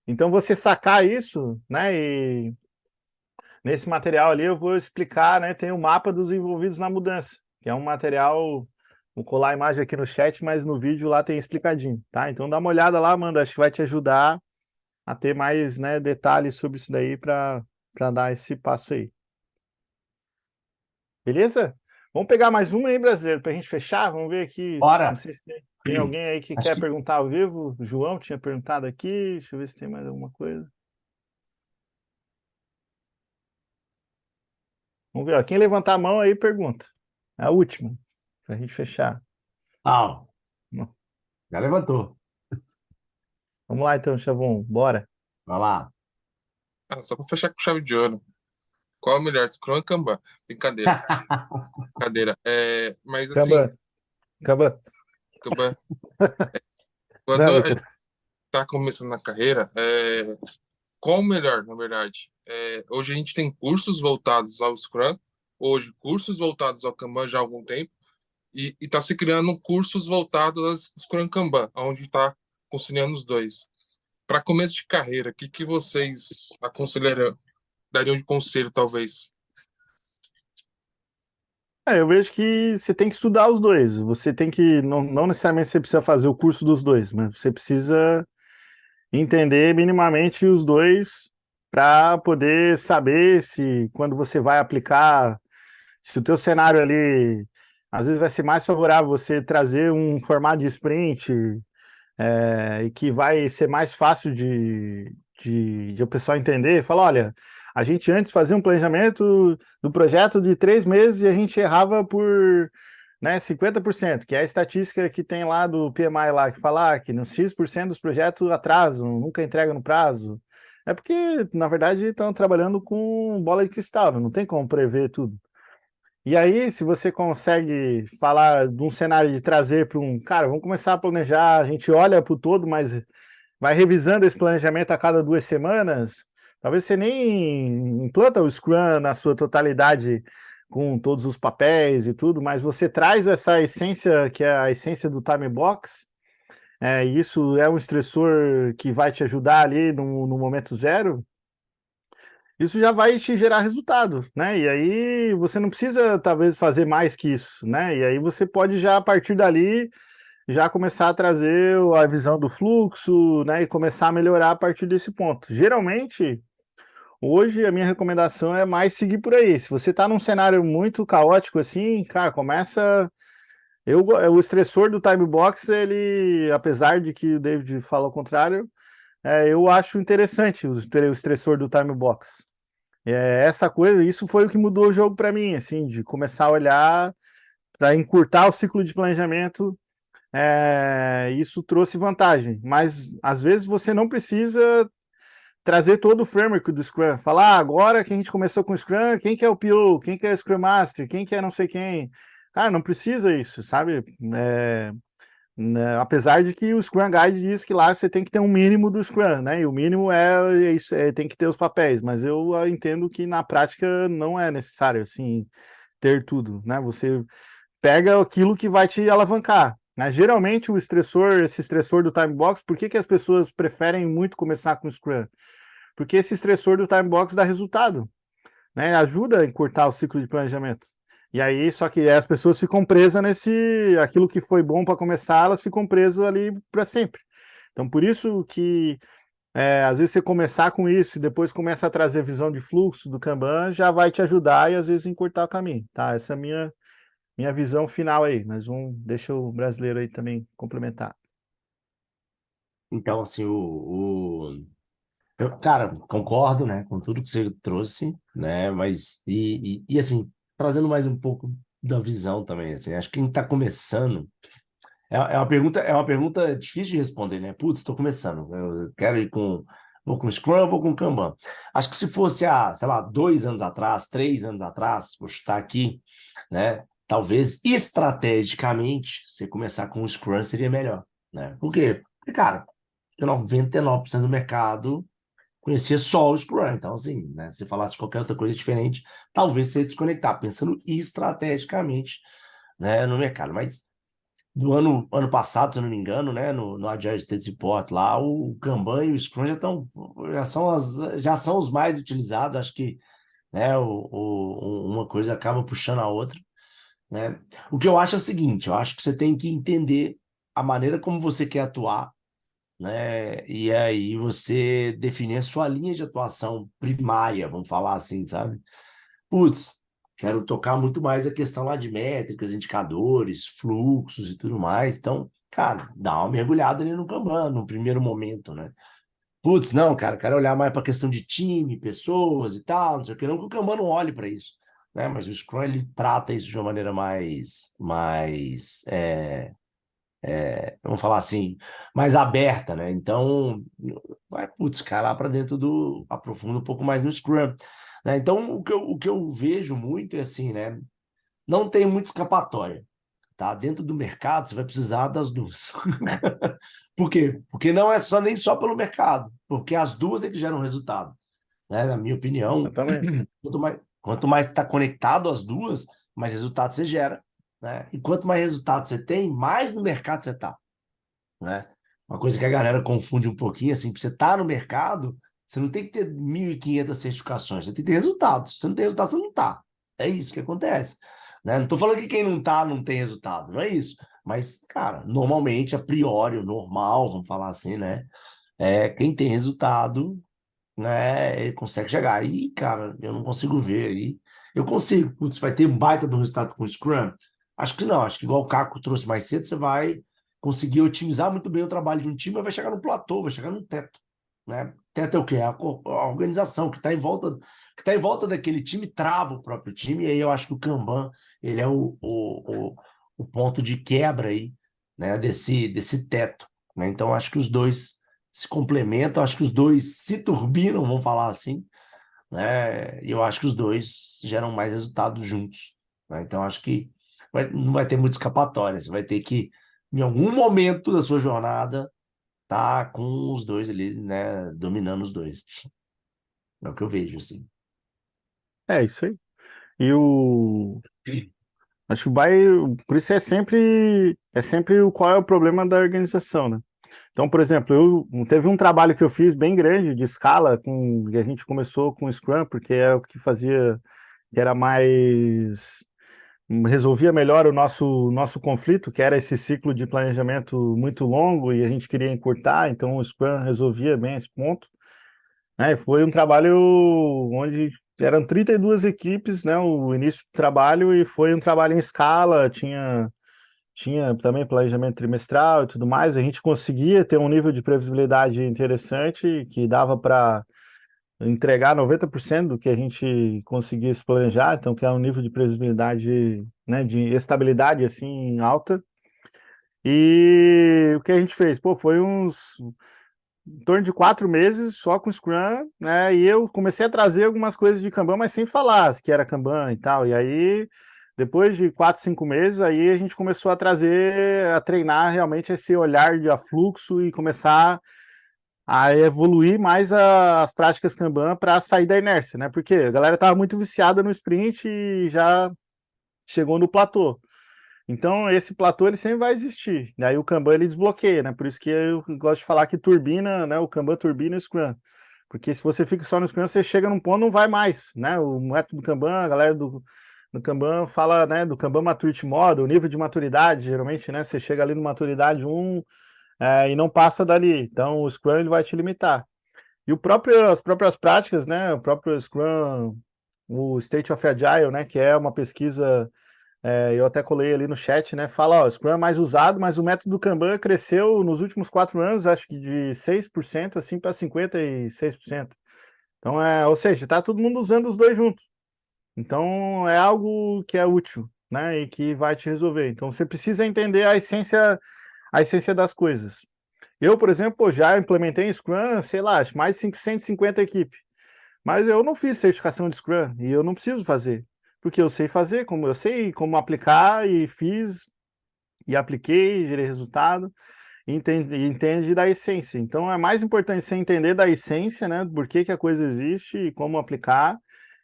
Então você sacar isso, né? E nesse material ali eu vou explicar, né? Tem o mapa dos envolvidos na mudança, que é um material. Vou colar a imagem aqui no chat, mas no vídeo lá tem explicadinho, tá? Então dá uma olhada lá, Amanda, acho que vai te ajudar a ter mais, né, detalhes sobre isso daí para dar esse passo aí. Beleza? Vamos pegar mais uma aí, brasileiro, para a gente fechar. Vamos ver aqui. Bora! Não sei se tem alguém aí que Acho quer que- perguntar ao vivo. O João tinha perguntado aqui. Deixa eu ver se tem mais alguma coisa. Vamos ver, ó. Quem levantar a mão aí, pergunta. A última, para a gente fechar. Ah, já levantou. Vamos lá então, Chavon, bora. Vai lá. Só pra fechar com chave de ouro. Qual é o melhor, Scrum ou Kanban? Brincadeira, brincadeira. Mas assim, Kanban, Kanban. Kanban, Não, quando a gente brincadeira. tá começando na carreira, qual o melhor, na verdade? Hoje a gente tem cursos voltados ao Scrum, hoje cursos voltados ao Kanban já há algum tempo, e está se criando cursos voltados ao Scrum Kanban, onde está conciliando os dois. Para começo de carreira, o que vocês aconselhariam, dariam de conselho, talvez? Eu vejo que você tem que estudar os dois. Você tem que, não necessariamente você precisa fazer o curso dos dois, mas você precisa entender minimamente os dois para poder saber se quando você vai aplicar, se o teu cenário ali, às vezes vai ser mais favorável você trazer um formato de sprint, e que vai ser mais fácil de o pessoal entender. Fala, olha, a gente antes fazia um planejamento do projeto de 3 meses e a gente errava por, né, 50%, que é a estatística que tem lá do PMI lá, que fala que nos X% dos projetos atrasam, nunca entregam no prazo. É porque, na verdade, estão trabalhando com bola de cristal, não tem como prever tudo. E aí, se você consegue falar de um cenário de trazer para um, cara, vamos começar a planejar, a gente olha para o todo, mas vai revisando esse planejamento a cada 2 semanas, talvez você nem implanta o Scrum na sua totalidade com todos os papéis e tudo, mas você traz essa essência, que é a essência do time box, e isso é um estressor que vai te ajudar ali no momento zero, isso já vai te gerar resultado, né? E aí você não precisa, talvez, fazer mais que isso, né? E aí você pode já, a partir dali, já começar a trazer a visão do fluxo, né? E começar a melhorar a partir desse ponto. Geralmente, hoje, a minha recomendação é mais seguir por aí. Se você está num cenário muito caótico assim, cara, começa... o estressor do time box, ele, apesar de que o David fala o contrário, eu acho interessante o estressor do time box. Essa coisa, isso foi o que mudou o jogo para mim, assim, de começar a olhar para encurtar o ciclo de planejamento. Isso trouxe vantagem, mas às vezes você não precisa trazer todo o framework do Scrum. Falar, agora que a gente começou com o Scrum, quem que é o PO, quem que é o Scrum Master, quem que é não sei quem. Cara, não precisa isso, sabe? Né, apesar de que o Scrum Guide diz que lá você tem que ter um mínimo do Scrum, né? E o mínimo é isso, tem que ter os papéis, mas eu entendo que na prática não é necessário assim ter tudo, né? Você pega aquilo que vai te alavancar, né? Geralmente esse estressor do time box, por que as pessoas preferem muito começar com o Scrum? Porque esse estressor do time box dá resultado, né? Ajuda a encurtar o ciclo de planejamento. E aí, só que as pessoas ficam presas aquilo que foi bom para começar, elas ficam presas ali para sempre. Então, por isso que às vezes você começar com isso e depois começa a trazer visão de fluxo do Kanban, já vai te ajudar e às vezes encurtar o caminho, tá? Essa é a minha visão final aí, mas deixa o brasileiro aí também complementar. Então, assim, cara, concordo, né, com tudo que você trouxe, né, mas, assim, trazendo mais um pouco da visão também, assim, acho que quem está começando, é uma pergunta difícil de responder, né, putz, estou começando, eu quero vou com Scrum, vou com Kanban. Acho que se fosse sei lá, 2 anos atrás, 3 anos atrás, vou chutar aqui, né, talvez estrategicamente você começar com o Scrum seria melhor, né, por quê? Porque, cara, 99% do mercado conhecia só o Scrum. Então, assim, né, se falasse qualquer outra coisa diferente, talvez você ia desconectar, pensando estrategicamente, né, no mercado. Mas do ano passado, se eu não me engano, né, no Agile State Support lá, o Kanban e o Scrum já são os mais utilizados. Acho que, né, uma coisa acaba puxando a outra, né? O que eu acho é o seguinte, eu acho que você tem que entender a maneira como você quer atuar, né? E aí você definir a sua linha de atuação primária, vamos falar assim, sabe? Putz, quero tocar muito mais a questão lá de métricas, indicadores, fluxos e tudo mais. Então, cara, dá uma mergulhada ali no Kanban, no primeiro momento, né? Putz, não, cara, quero olhar mais para a questão de time, pessoas e tal, não sei o que, não que o Kanban não olhe para isso, né? Mas o Scrum, ele trata isso de uma maneira vamos falar assim, mais aberta, né? Então, vai, putz, cai lá para dentro aprofunda um pouco mais no Scrum, né? Então, o que eu vejo muito é assim, né? Não tem muita escapatória, tá? Dentro do mercado, você vai precisar das duas. Por quê? Porque não é nem só pelo mercado, porque as duas é que geram resultado, né? Na minha opinião, Exatamente. quanto mais está conectado às duas, mais resultado você gera, né? E quanto mais resultado você tem, mais no mercado você está, né? Uma coisa que a galera confunde um pouquinho, assim, para você estar no mercado, você não tem que ter 1.500 certificações, você tem que ter resultados. Se você não tem resultado, você não está. É isso que acontece, né? Não estou falando que quem não está não tem resultado, não é isso. Mas, cara, normalmente, a priori, o normal, vamos falar assim, né? Quem tem resultado, né? Ele consegue chegar. Aí, cara, eu não consigo ver aí. Eu consigo. Putz, vai ter um baita do resultado com o Scrum? Acho que não. Acho que igual o Caco trouxe mais cedo, você vai conseguir otimizar muito bem o trabalho de um time, mas vai chegar no platô, vai chegar no teto, né? Teto é o quê? A organização que está em volta, daquele time trava o próprio time. E aí eu acho que o Kanban ele é o ponto de quebra aí, né? Desse teto, né? Então acho que os dois se complementam, acho que os dois se turbinam, vamos falar assim, né? E eu acho que os dois geram mais resultados juntos, né? Então acho que não vai ter muita escapatória, você vai ter que, em algum momento da sua jornada, tá com os dois ali, né? Dominando os dois. É o que eu vejo, assim. É isso aí. E acho que por isso é sempre qual é o problema da organização, né? Então, por exemplo, teve um trabalho que eu fiz bem grande de escala, e a gente começou com o Scrum, porque era o que fazia, que era mais, resolvia melhor o nosso conflito, que era esse ciclo de planejamento muito longo e a gente queria encurtar, então o Scrum resolvia bem esse ponto, né? Foi um trabalho onde eram 32 equipes, né? O início do trabalho, e foi um trabalho em escala, tinha também planejamento trimestral e tudo mais. A gente conseguia ter um nível de previsibilidade interessante, que dava para entregar 90% do que a gente conseguia se planejar, então que é um nível de previsibilidade, né, de estabilidade assim alta. E o que a gente fez? Pô, foi em torno de 4 meses só com Scrum, né? E eu comecei a trazer algumas coisas de Kanban, mas sem falar que era Kanban e tal. E aí, depois de 4, 5 meses, aí a gente começou a treinar realmente esse olhar de fluxo e começar a evoluir mais as práticas Kanban para sair da inércia, né? Porque a galera estava muito viciada no sprint e já chegou no platô. Então, esse platô ele sempre vai existir. Daí o Kanban ele desbloqueia, né? Por isso que eu gosto de falar que turbina, né? O Kanban turbina o Scrum. Porque se você fica só no Scrum, você chega num ponto e não vai mais, né? O método do Kanban, a galera do Kanban fala, né, do Kanban Maturity Model, o nível de maturidade, geralmente, né? Você chega ali no maturidade 1 e não passa dali. Então, o Scrum ele vai te limitar. E as próprias práticas, né? O próprio Scrum, o State of Agile, né? Que é uma pesquisa, eu até colei ali no chat, né? Fala, ó, Scrum é mais usado, mas o método Kanban cresceu nos últimos 4 anos, acho que de 6% assim para 56%. Então, ou seja, tá todo mundo usando os dois juntos. Então, é algo que é útil, né? E que vai te resolver. Então, você precisa entender a essência das coisas. Eu, por exemplo, pô, já implementei em Scrum, sei lá, acho mais de 150 equipes. Mas eu não fiz certificação de Scrum e eu não preciso fazer. Porque eu sei fazer, como eu sei como aplicar e fiz e apliquei, gerei resultado e entende da essência. Então é mais importante você entender da essência, né? Por que a coisa existe e como aplicar,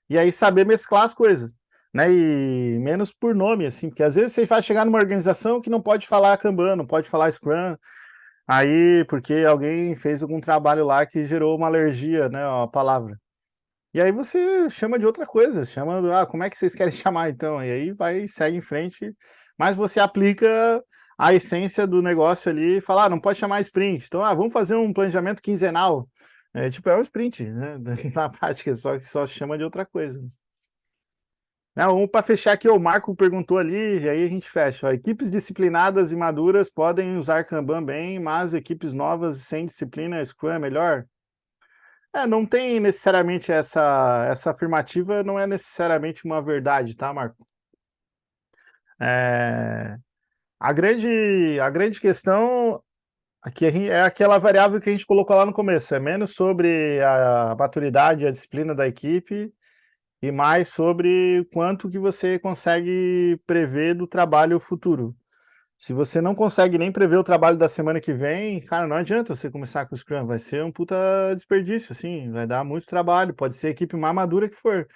e aí saber mesclar as coisas. Né, e menos por nome, assim, porque às vezes você vai chegar numa organização que não pode falar Kanban, não pode falar Scrum, aí porque alguém fez algum trabalho lá que gerou uma alergia, né, à palavra. E aí você chama de outra coisa, como é que vocês querem chamar então? E aí vai, segue em frente, mas você aplica a essência do negócio ali e fala, não pode chamar sprint. Então, vamos fazer um planejamento quinzenal. É um sprint, né? Na prática, só que só chama de outra coisa. Para fechar aqui, o Marco perguntou ali, e aí a gente fecha. Ó, equipes disciplinadas e maduras podem usar Kanban bem, mas equipes novas sem disciplina, Scrum é melhor? Não tem necessariamente essa afirmativa, não é necessariamente uma verdade, tá, Marco? É, a grande questão aqui é aquela variável que a gente colocou lá no começo, é menos sobre a maturidade, a disciplina da equipe e mais sobre quanto que você consegue prever do trabalho futuro. Se você não consegue nem prever o trabalho da semana que vem, cara, não adianta você começar com o Scrum, vai ser um puta desperdício, assim, vai dar muito trabalho, pode ser a equipe mais madura que for,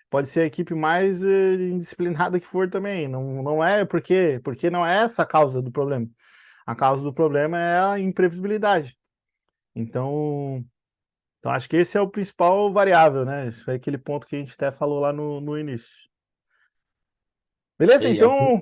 pode ser a equipe mais indisciplinada que for também, não é porque não é essa a causa do problema. A causa do problema é a imprevisibilidade. Então acho que esse é o principal variável, né? Esse foi aquele ponto que a gente até falou lá no início. Beleza? E Então,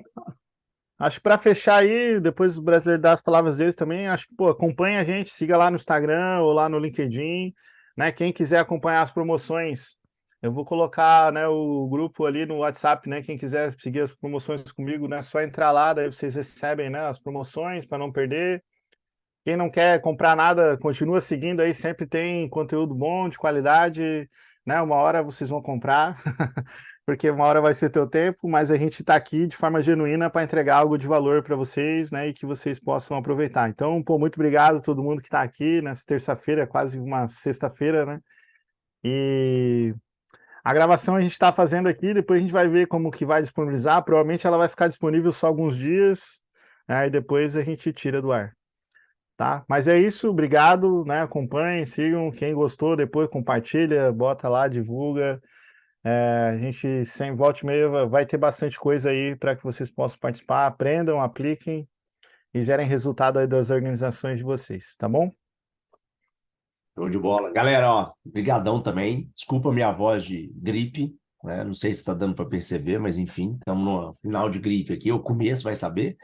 acho que para fechar aí, depois o brasileiro dá as palavras deles também, acho que, pô, acompanha a gente, siga lá no Instagram ou lá no LinkedIn, né? Quem quiser acompanhar as promoções, eu vou colocar, né, o grupo ali no WhatsApp, né? Quem quiser seguir as promoções comigo, né? Só entrar lá, daí vocês recebem, né, as promoções para não perder. Quem não quer comprar nada, continua seguindo aí, sempre tem conteúdo bom, de qualidade, né? Uma hora vocês vão comprar, porque uma hora vai ser teu tempo, mas a gente está aqui de forma genuína para entregar algo de valor para vocês, né? E que vocês possam aproveitar. Então, pô, muito obrigado a todo mundo que está aqui nessa terça-feira, quase uma sexta-feira, né? E a gravação a gente está fazendo aqui, depois a gente vai ver como que vai disponibilizar. Provavelmente ela vai ficar disponível só alguns dias, aí depois a gente tira do ar. Tá? Mas é isso, obrigado, né? Acompanhem, sigam. Quem gostou, depois compartilha, bota lá, divulga. A gente sem volta e meia vai ter bastante coisa aí para que vocês possam participar, aprendam, apliquem e gerem resultado aí das organizações de vocês, tá bom? show de bola. Galera, ó, brigadão também. Desculpa a minha voz de gripe, né? Não sei se está dando para perceber, mas enfim, estamos no final de gripe aqui. O começo vai saber.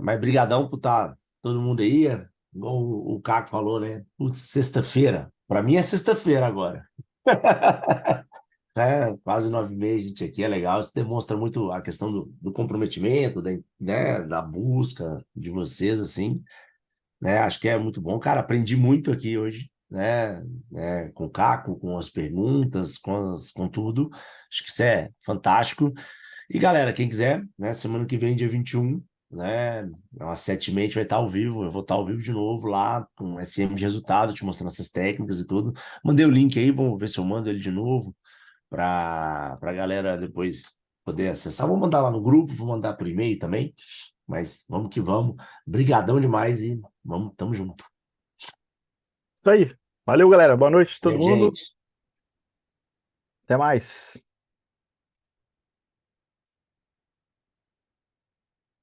Mas brigadão por estar todo mundo aí. Igual o Caco falou, né? Putz, sexta-feira. Para mim é sexta-feira agora. Quase 9h30, gente, aqui é legal. Isso demonstra muito a questão do comprometimento, né, da busca de vocês, assim, né? Acho que é muito bom. Cara, aprendi muito aqui hoje, né, com o Caco, com as perguntas, com tudo. Acho que isso é fantástico. E, galera, quem quiser, né, semana que vem, dia 21, né, às 7h30 a gente vai estar ao vivo. Eu vou estar ao vivo de novo lá, com SM de resultado, te mostrando essas técnicas e tudo. Mandei o link aí, vamos ver se eu mando ele de novo para a galera depois poder acessar. Vou mandar lá no grupo, vou mandar por e-mail também, mas vamos que vamos. Brigadão demais e vamos, tamo junto. Isso aí. Valeu, galera. Boa noite a todo Minha mundo. gente. Até mais.